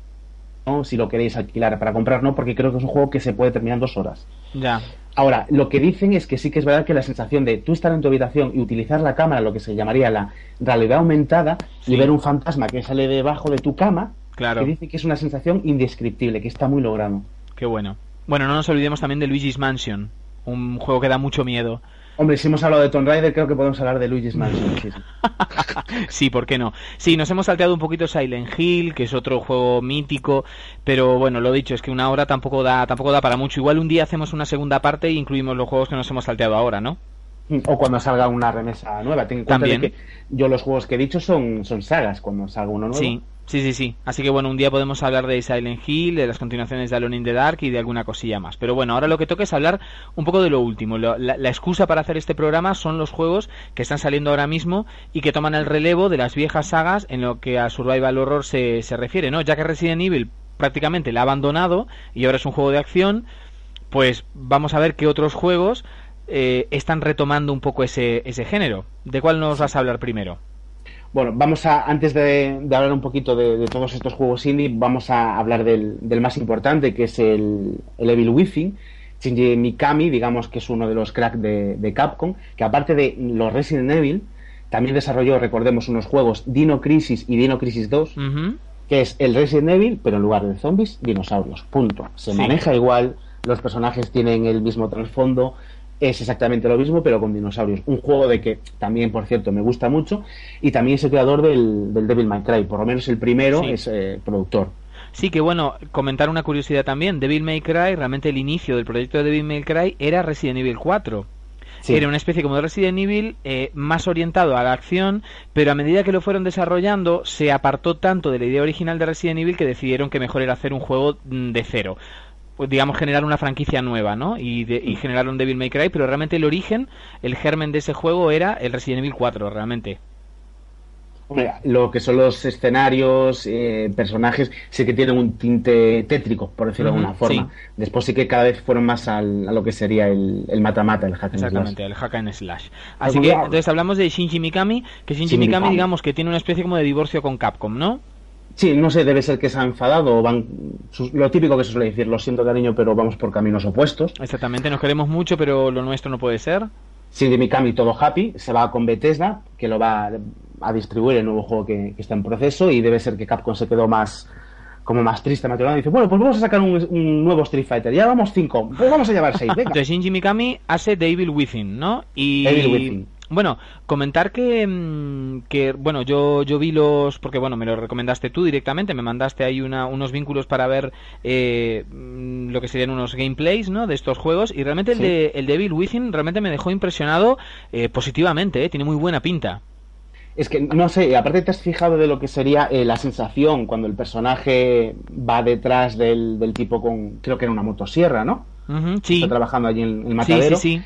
¿no? Si lo queréis alquilar para comprar, no, porque creo que es un juego que se puede terminar en 2 horas. Ya. Ahora, lo que dicen es que sí que es verdad que la sensación de tú estar en tu habitación y utilizar la cámara, lo que se llamaría la realidad aumentada, Sí. y ver un fantasma que sale debajo de tu cama, Claro. que dice que es una sensación indescriptible, que está muy logrado. Qué bueno. Bueno, no nos olvidemos también de Luigi's Mansion, un juego que da mucho miedo. Hombre, si hemos hablado de Tomb Raider, creo que podemos hablar de Luigi's Mansion. Sí, sí. Sí, ¿por qué no? Sí, nos hemos salteado un poquito Silent Hill, que es otro juego mítico, pero bueno, lo dicho, es que una hora tampoco da para mucho. Igual un día hacemos una segunda parte e incluimos los juegos que nos hemos salteado ahora, ¿no? O cuando salga una remesa nueva. Ten en cuenta También. de que yo los juegos que he dicho son sagas, cuando salga uno nuevo. Sí. Así que bueno, un día podemos hablar de Silent Hill, de las continuaciones de Alone in the Dark y de alguna cosilla más. Pero bueno, ahora lo que toca es hablar un poco de lo último. La excusa para hacer este programa son los juegos que están saliendo ahora mismo y que toman el relevo de las viejas sagas en lo que a Survival Horror se refiere, ¿no? Ya que Resident Evil prácticamente la ha abandonado y ahora es un juego de acción, pues vamos a ver qué otros juegos están retomando un poco ese género. ¿De cuál nos vas a hablar primero? Bueno, antes de hablar un poquito de todos estos juegos indie, vamos a hablar del más importante, que es el Evil Within. Shinji Mikami, digamos que es uno de los cracks de Capcom, que aparte de los Resident Evil, también desarrolló, recordemos, unos juegos Dino Crisis y Dino Crisis 2, que es el Resident Evil, pero en lugar de zombies, dinosaurios. Punto. Se maneja igual, los personajes tienen el mismo trasfondo, es exactamente lo mismo, pero con dinosaurios. Un juego de que también, por cierto, me gusta mucho, y también es el creador del Devil May Cry, por lo menos el primero es productor. Sí, que bueno, comentar una curiosidad también, Devil May Cry, realmente el inicio del proyecto de Devil May Cry era Resident Evil 4. Sí. Era una especie como de Resident Evil más orientado a la acción, pero a medida que lo fueron desarrollando se apartó tanto de la idea original de Resident Evil que decidieron que mejor era hacer un juego de cero. Pues digamos generar una franquicia nueva, ¿no? Y generar un Devil May Cry, pero realmente el origen, el germen de ese juego era el Resident Evil 4, realmente. Hombre, lo que son los escenarios, personajes, sí que tienen un tinte tétrico, por decirlo de alguna forma. Sí. Después sí que cada vez fueron más a lo que sería el mata-mata, el hack and slash. Exactamente, el hack and slash. Así que, entonces hablamos de Shinji Mikami, que Shinji Mikami, digamos que tiene una especie como de divorcio con Capcom, ¿no? Sí, no sé, debe ser que se ha enfadado o lo típico que se suele decir, lo siento cariño, pero vamos por caminos opuestos. Exactamente, nos queremos mucho, pero lo nuestro no puede ser. Shinji Mikami, todo happy, se va con Bethesda, que lo va a distribuir el nuevo juego que está en proceso, y debe ser que Capcom se quedó más triste, y dice, bueno, pues vamos a sacar un nuevo Street Fighter, ya vamos 5, pues vamos a llevar 6, venga. Entonces Shinji Mikami hace The Evil Within, ¿no? Evil Within. Bueno, comentar que bueno, yo vi porque bueno, me lo recomendaste tú directamente, me mandaste ahí unos vínculos para ver lo que serían unos gameplays, ¿no? De estos juegos, y realmente el de Evil Within realmente me dejó impresionado positivamente, tiene muy buena pinta. Es que, no sé, aparte te has fijado de lo que sería la sensación cuando el personaje va detrás del tipo con, creo que era una motosierra, ¿no? Sí. Está trabajando allí en el matadero. Sí.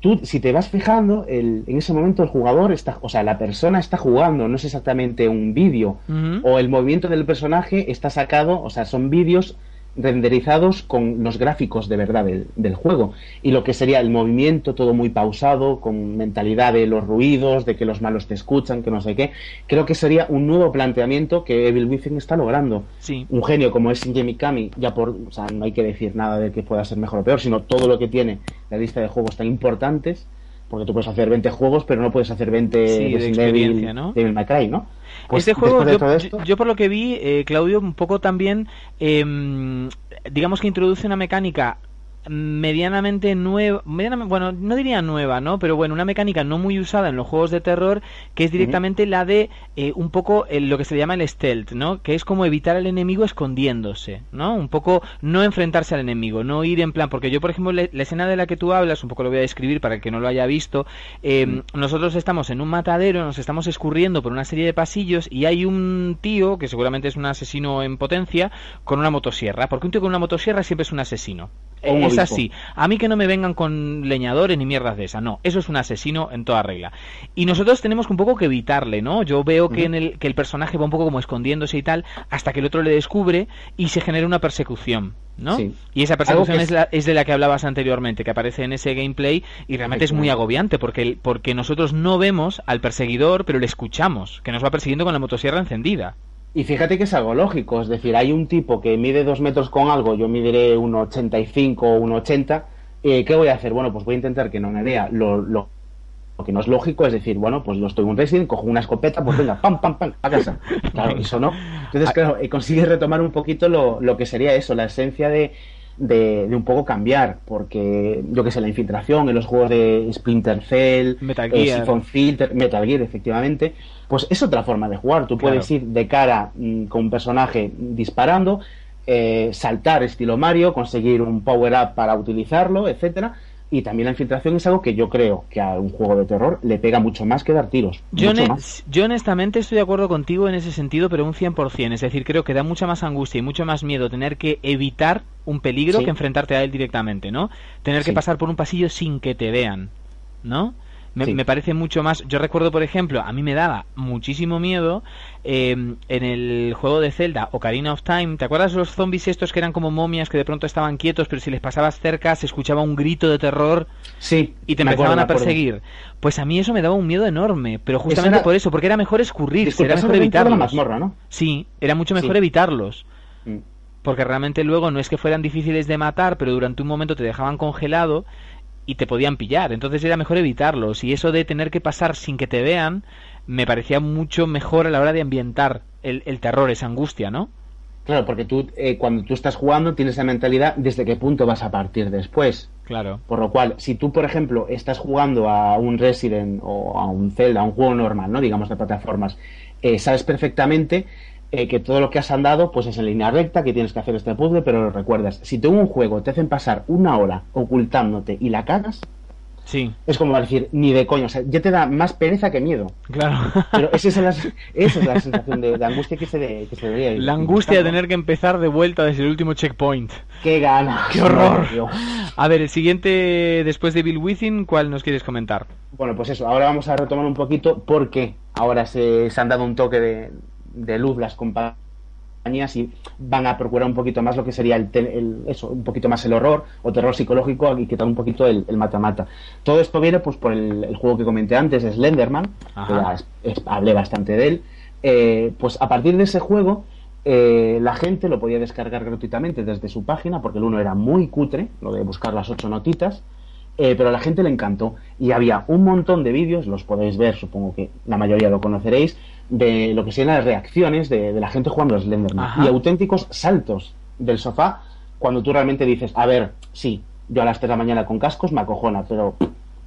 Tú, si te vas fijando, en ese momento el jugador está, o sea, la persona está jugando, no es exactamente un vídeo. O el movimiento del personaje está sacado, o sea, son vídeos renderizados con los gráficos de verdad del juego, y lo que sería el movimiento todo muy pausado, con mentalidad de los ruidos, de que los malos te escuchan, que no sé qué. Creo que sería un nuevo planteamiento que Evil Within está logrando. Sí. Un genio como es Shinji Mikami, o sea, no hay que decir nada de que pueda ser mejor o peor, sino todo lo que tiene la lista de juegos tan importantes, porque tú puedes hacer 20 juegos, pero no puedes hacer 20 de experiencia, ¿no? Devil May Cry, ¿no? Pues este juego, yo por lo que vi, Claudio, un poco también, digamos que introduce una mecánica medianamente nueva, bueno, no diría nueva, ¿no? Pero bueno, una mecánica no muy usada en los juegos de terror, que es directamente la de un poco lo que se llama el stealth, ¿no? Que es como evitar al enemigo escondiéndose, ¿no? Un poco no enfrentarse al enemigo, no ir en plan, porque yo, por ejemplo, la escena de la que tú hablas, un poco lo voy a describir para el que no lo haya visto. Nosotros estamos en un matadero, nos estamos escurriendo por una serie de pasillos y hay un tío, que seguramente es un asesino en potencia, con una motosierra, porque un tío con una motosierra siempre es un asesino. Es así. A mí que no me vengan con leñadores ni mierdas de esa. No, eso es un asesino en toda regla. Y nosotros tenemos que un poco que evitarle, ¿no? Yo veo que que el personaje va un poco como escondiéndose y tal, hasta que el otro le descubre y se genera una persecución, ¿no? Sí. Y esa persecución es de la que hablabas anteriormente, que aparece en ese gameplay, y realmente es muy agobiante porque nosotros no vemos al perseguidor, pero le escuchamos, que nos va persiguiendo con la motosierra encendida. Y fíjate que es algo lógico, es decir, hay un tipo que mide 2 metros con algo, yo mediré 1,85 o 1,80, ¿qué voy a hacer? Bueno, pues voy a intentar que no me vea. Lo que no es lógico es decir, bueno, pues yo estoy en un Resident, cojo una escopeta, pues venga, pam, pam, pam, a casa. Claro, eso no. Entonces, claro, consigues retomar un poquito lo que sería eso, la esencia de un poco cambiar, porque yo que sé, la infiltración en los juegos de Splinter Cell, Metal Gear, Siphon Filter, Metal Gear, efectivamente, pues es otra forma de jugar. Tú puedes ir de cara con un personaje disparando, saltar estilo Mario, conseguir un power up para utilizarlo, etcétera. Y también la infiltración es algo que yo creo que a un juego de terror le pega mucho más que dar tiros. Yo honestamente estoy de acuerdo contigo en ese sentido, pero un 100%. Es decir, creo que da mucha más angustia y mucho más miedo tener que evitar un peligro que enfrentarte a él directamente, ¿no? Tener que pasar por un pasillo sin que te vean, ¿no? Me parece mucho más. Yo recuerdo, por ejemplo, a mí me daba muchísimo miedo en el juego de Zelda Ocarina of Time. ¿Te acuerdas los zombies estos que eran como momias que de pronto estaban quietos, pero si les pasabas cerca se escuchaba un grito de terror y te empezaban a perseguir? Pues a mí eso me daba un miedo enorme, pero justamente por eso, porque era mejor escurrirse, era mejor evitarlos. La mazmorra, ¿no? Sí, era mucho mejor evitarlos. Porque realmente luego no es que fueran difíciles de matar, pero durante un momento te dejaban congelado y te podían pillar, entonces era mejor evitarlos, y eso de tener que pasar sin que te vean me parecía mucho mejor a la hora de ambientar el terror, esa angustia, ¿no? Claro, porque tú cuando tú estás jugando tienes la mentalidad desde qué punto vas a partir después. Claro. Por lo cual, si tú, por ejemplo, estás jugando a un Resident o a un Zelda, a un juego normal, ¿no? Digamos de plataformas, sabes perfectamente que todo lo que has andado pues es en línea recta, que tienes que hacer este puzzle, pero lo recuerdas. Si tú en un juego te hacen pasar 1 hora ocultándote y la cagas, es como decir, ni de coño, o sea, ya te da más pereza que miedo. Claro. Pero esa es la sensación de angustia que se debería ir. La angustia de tener que empezar de vuelta desde el último checkpoint. ¡Qué ganas! ¡Qué horror! A ver, el siguiente, después de Evil Within, ¿cuál nos quieres comentar? Bueno, pues eso, ahora vamos a retomar un poquito porque ahora se han dado un toque de luz las compañías y van a procurar un poquito más lo que sería un poquito más el horror o terror psicológico, y quitar un poquito el mata-mata. Todo esto viene pues por el juego que comenté antes, Slenderman, que ya hablé bastante de él. Pues a partir de ese juego la gente lo podía descargar gratuitamente desde su página, porque el uno era muy cutre, lo de buscar las 8 notitas, pero a la gente le encantó y había un montón de vídeos, los podéis ver, supongo que la mayoría lo conoceréis, de lo que serían las reacciones de la gente jugando a Slenderman, y auténticos saltos del sofá cuando tú realmente dices, a ver, sí, yo a las 3 de la mañana con cascos me acojona, pero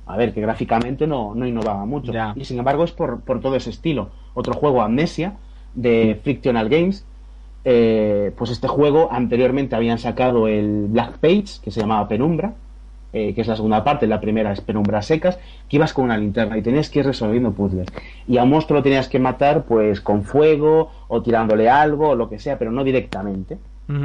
a ver, que gráficamente no innovaba mucho. Y sin embargo es por todo ese estilo. Otro juego, Amnesia, de Frictional Games, pues este juego anteriormente habían sacado el Black Page, que se llamaba Penumbra, que es la segunda parte. La primera es Penumbras Secas, que ibas con una linterna y tenías que ir resolviendo puzzles. Y a un monstruo lo tenías que matar pues con fuego o tirándole algo o lo que sea, pero no directamente.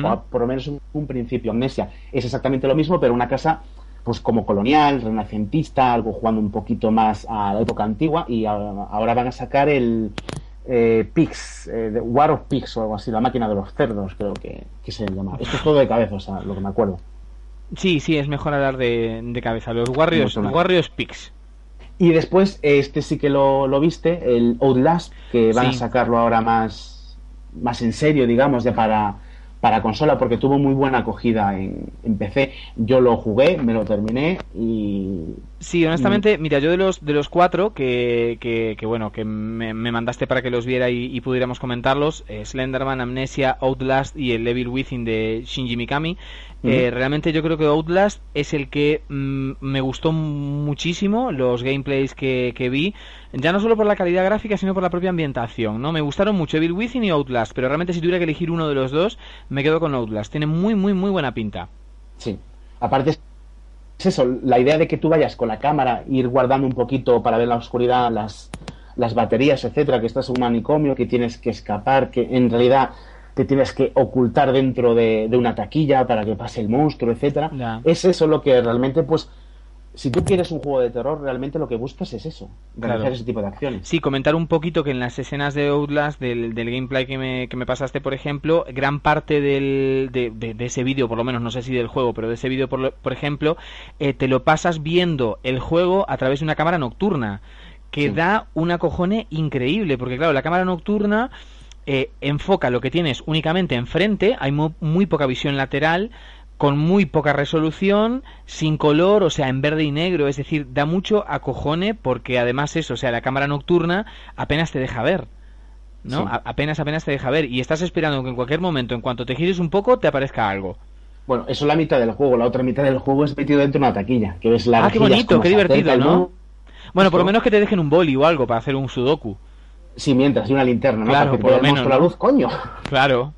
O por lo menos un principio. Amnesia es exactamente lo mismo, pero una casa pues como colonial, renacentista, algo jugando un poquito más a la época antigua, y ahora van a sacar el Pigs, War of Pigs o algo así, la máquina de los cerdos, creo que se llama. Esto es todo de cabeza, o sea, lo que me acuerdo. Sí, es mejor hablar de cabeza. Los Warriors Pigs. Y después, este sí que lo viste, el Outlast, que van a sacarlo ahora más en serio, digamos, ya para consola, porque tuvo muy buena acogida en PC. Yo lo jugué, me lo terminé y... Sí, honestamente, mira, yo de los 4 que bueno, que me mandaste para que los viera y pudiéramos comentarlos, Slenderman, Amnesia, Outlast y el Evil Within de Shinji Mikami, realmente yo creo que Outlast es el que me gustó muchísimo, los gameplays que vi, ya no solo por la calidad gráfica, sino por la propia ambientación, ¿no? Me gustaron mucho Evil Within y Outlast, pero realmente si tuviera que elegir uno de los dos, me quedo con Outlast. Tiene muy buena pinta. Sí, aparte es eso, la idea de que tú vayas con la cámara, ir guardando un poquito para ver en la oscuridad las baterías, etcétera, que estás en un manicomio, que tienes que escapar, que en realidad te tienes que ocultar dentro de una taquilla para que pase el monstruo, etcétera. Ya. Es eso lo que realmente, pues, si tú quieres un juego de terror, realmente lo que buscas es eso, realizar ese tipo de acciones. Sí, comentar un poquito que en las escenas de Outlast, del gameplay que me pasaste, por ejemplo, gran parte de ese vídeo, por lo menos, no sé si del juego, pero de ese vídeo, por ejemplo, te lo pasas viendo el juego a través de una cámara nocturna, que da un acojone increíble, porque claro, la cámara nocturna enfoca lo que tienes únicamente enfrente, hay muy poca visión lateral, con muy poca resolución, sin color, o sea, en verde y negro, es decir, da mucho acojone porque además eso, o sea, la cámara nocturna apenas te deja ver, ¿no? Sí. Apenas te deja ver y estás esperando que en cualquier momento, en cuanto te gires un poco, te aparezca algo. Bueno, eso es la mitad del juego, la otra mitad del juego es metido dentro de una taquilla, que ves la... Ah, qué bonito, qué divertido, ¿no? Bueno, por lo menos que te dejen un boli o algo para hacer un sudoku. Sí, mientras, y una linterna, ¿no? Claro, para que por lo menos, ¿no? La luz, coño. Claro.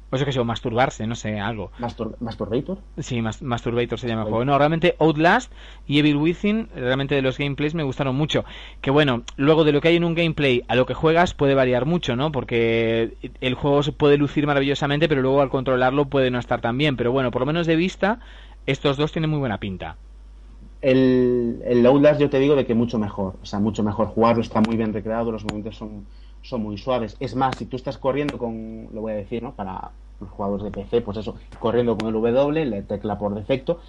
Pues eso que sé, o masturbarse, no sé, algo. ¿Masturbator? Sí, Masturbator se llama el juego. No, realmente Outlast y Evil Within, realmente de los gameplays me gustaron mucho. Que bueno, luego de lo que hay en un gameplay a lo que juegas puede variar mucho, ¿no? Porque el juego se puede lucir maravillosamente, pero luego al controlarlo puede no estar tan bien. Pero bueno, por lo menos de vista, estos dos tienen muy buena pinta. El Outlast yo te digo de que mucho mejor. O sea, mucho mejor jugarlo, está muy bien recreado, los momentos son muy suaves. Es más, si tú estás corriendo con, lo voy a decir, ¿no? Para los jugadores de PC, pues eso, corriendo con el W, la tecla por defecto.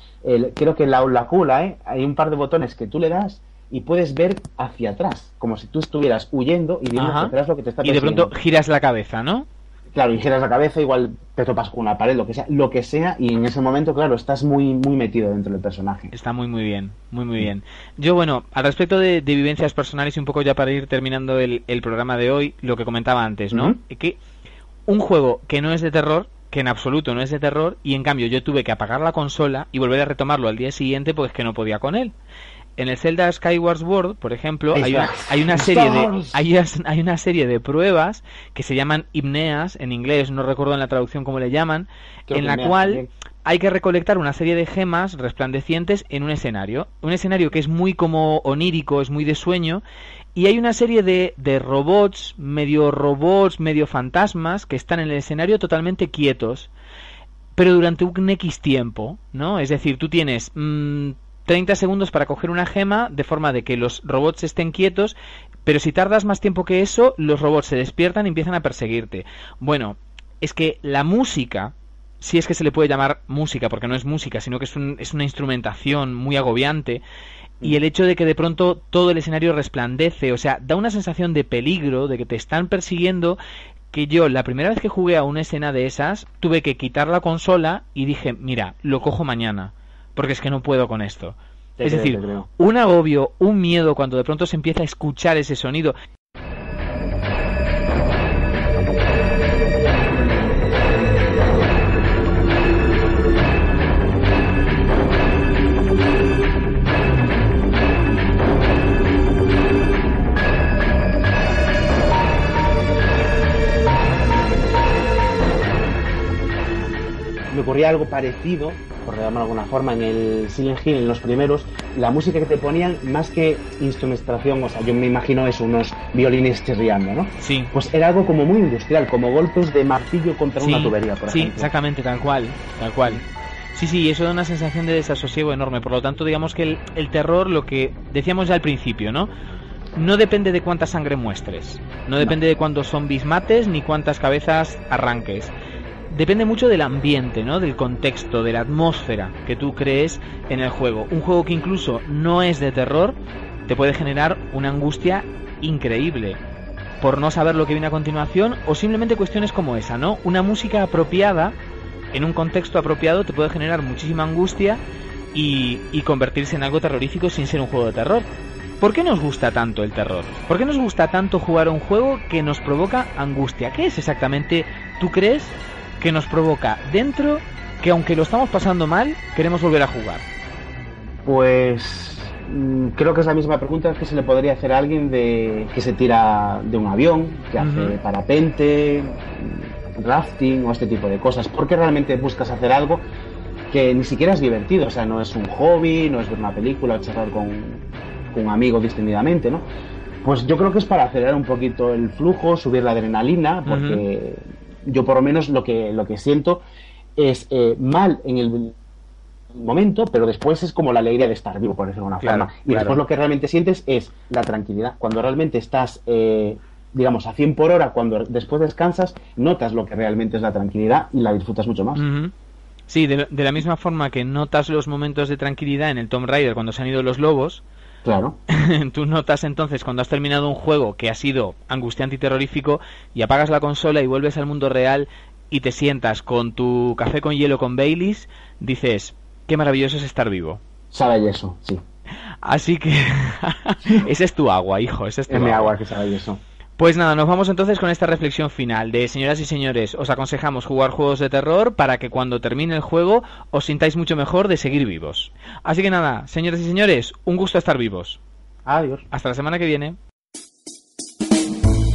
Creo que la cula, hay un par de botones que tú le das y puedes ver hacia atrás, como si tú estuvieras huyendo y viendo hacia atrás lo que te está persiguiendo. Y de pronto giras la cabeza, ¿no? Claro, y giras la cabeza, igual te topas con una pared, lo que sea, y en ese momento, claro, estás muy metido dentro del personaje. Está muy bien, muy bien. Yo, bueno, al respecto de vivencias personales y un poco ya para ir terminando el programa de hoy, lo que comentaba antes, ¿no? Que un juego que no es de terror, que en absoluto no es de terror, y en cambio yo tuve que apagar la consola y volver a retomarlo al día siguiente, pues que no podía con él. En el Zelda Skyward Sword, por ejemplo, hay una serie de pruebas que se llaman hipneas en inglés, no recuerdo en la traducción cómo le llaman, en la cual hay que recolectar una serie de gemas resplandecientes en un escenario que es muy como onírico, es muy de sueño, y hay una serie de robots, medio fantasmas, que están en el escenario totalmente quietos, pero durante un X tiempo, ¿no? Es decir, tú tienes 30 segundos para coger una gema de forma de que los robots estén quietos, pero si tardas más tiempo que eso, los robots se despiertan y empiezan a perseguirte. Bueno, es que la música, si es que se le puede llamar música, porque no es música, sino que es una instrumentación muy agobiante, y el hecho de que de pronto todo el escenario resplandece, o sea, da una sensación de peligro, de que te están persiguiendo, que yo la primera vez que jugué a una escena de esas, tuve que quitar la consola y dije, mira, lo cojo mañana, porque es que no puedo con esto. Es decir, un agobio, un miedo cuando de pronto se empieza a escuchar ese sonido. Me ocurría algo parecido por llamarlo de alguna forma, en el Silent Hill, en los primeros, la música que te ponían, más que instrumentación, o sea, yo me imagino eso, unos violines chirriando, ¿no? Sí. Pues era algo como muy industrial, como golpes de martillo contra una tubería, por ejemplo. Sí, exactamente, tal cual. Sí, eso da una sensación de desasosiego enorme. Por lo tanto, digamos que el terror, lo que decíamos ya al principio, ¿no? No depende de cuánta sangre muestres, no depende de cuántos zombies mates ni cuántas cabezas arranques. Depende mucho del ambiente, ¿no? Del contexto, de la atmósfera que tú crees en el juego. Un juego que incluso no es de terror te puede generar una angustia increíble por no saber lo que viene a continuación, o simplemente cuestiones como esa, ¿no? Una música apropiada en un contexto apropiado te puede generar muchísima angustia y convertirse en algo terrorífico sin ser un juego de terror. ¿Por qué nos gusta tanto el terror? ¿Por qué nos gusta tanto jugar a un juego que nos provoca angustia? ¿Qué es exactamente, tú crees, que nos provoca dentro, que aunque lo estamos pasando mal, queremos volver a jugar? Pues creo que es la misma pregunta que se le podría hacer a alguien que se tira de un avión, que hace parapente, rafting o este tipo de cosas. ¿Por qué realmente buscas hacer algo que ni siquiera es divertido? O sea, no es un hobby, no es ver una película o charlar con un amigo distendidamente, ¿no? Pues yo creo que es para acelerar un poquito el flujo, subir la adrenalina, porque yo por lo menos lo que siento es mal en el momento, pero después es como la alegría de estar vivo, por decirlo de alguna forma. Y después lo que realmente sientes es la tranquilidad. Cuando realmente estás, digamos, a 100 por hora, cuando después descansas, notas lo que realmente es la tranquilidad y la disfrutas mucho más. Sí, de la misma forma que notas los momentos de tranquilidad en el Tomb Raider cuando se han ido los lobos. Claro. Tú notas entonces cuando has terminado un juego que ha sido angustiante y terrorífico y apagas la consola y vuelves al mundo real y te sientas con tu café con hielo con Baileys, dices, qué maravilloso es estar vivo. Sabe eso, sí. Así que ese es tu agua, hijo, ese es tu agua. Es mi agua que sabe eso. Pues nada, nos vamos entonces con esta reflexión final de, señoras y señores, os aconsejamos jugar juegos de terror para que cuando termine el juego os sintáis mucho mejor de seguir vivos. Así que nada, señoras y señores, un gusto estar vivos. Adiós. Hasta la semana que viene.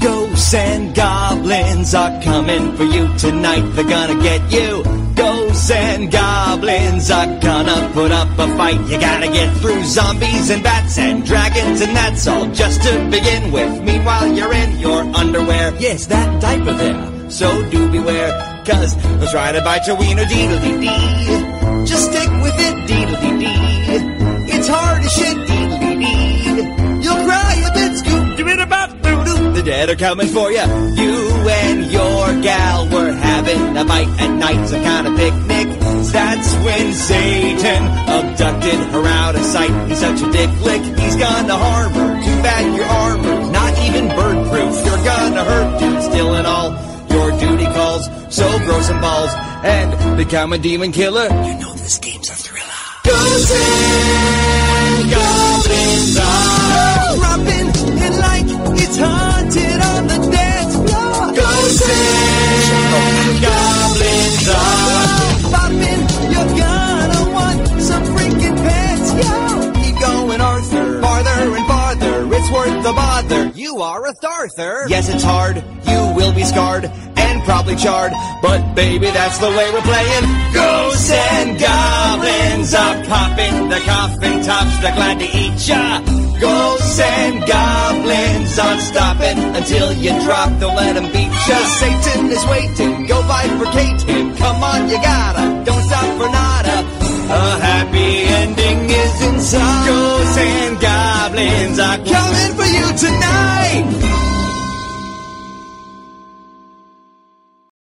Ghosts and goblins are coming for you tonight. They're gonna get you. Ghosts and goblins are gonna put up a fight. You gotta get through zombies and bats and dragons, and that's all just to begin with. Meanwhile, you're in your underwear. Yes, that diaper there. So do beware, 'cause they'll try to bite your wiener, deedle-dee-dee. Just stick with it, deedle-dee-dee. It's hard as shit, deedle-dee-dee. You'll cry a bit, scoop, do it about doo-doo. The dead are coming for ya. You and your gal were having a bite at night, some kind of picnic. That's when Satan abducted her out of sight. He's such a dick lick, he's gonna harm her. Too bad your armor's not even bird-proof. You're gonna hurt, dude, still and all. Your duty calls, so grow some balls and become a demon killer. You know this game's a thriller. Ghosts and goblins are romping and like it's haunted on the dance floor. Ghosts and goblins are popping. You're gonna want some freaking pants, yo. Keep going, Arthur, farther and farther. It's worth the bother. You are a Tharther. Yes, it's hard. You will be scarred and probably charred, but baby, that's the way we're playing. Ghosts and goblins are popping. The coffin tops, they're glad to eat ya. Ghosts and goblins aren't stopping until you drop. Don't let them beat ya. Satan is waiting. Go bifurcate him. Come on, you gotta. Don't stop for nada. A happy ending is in sight.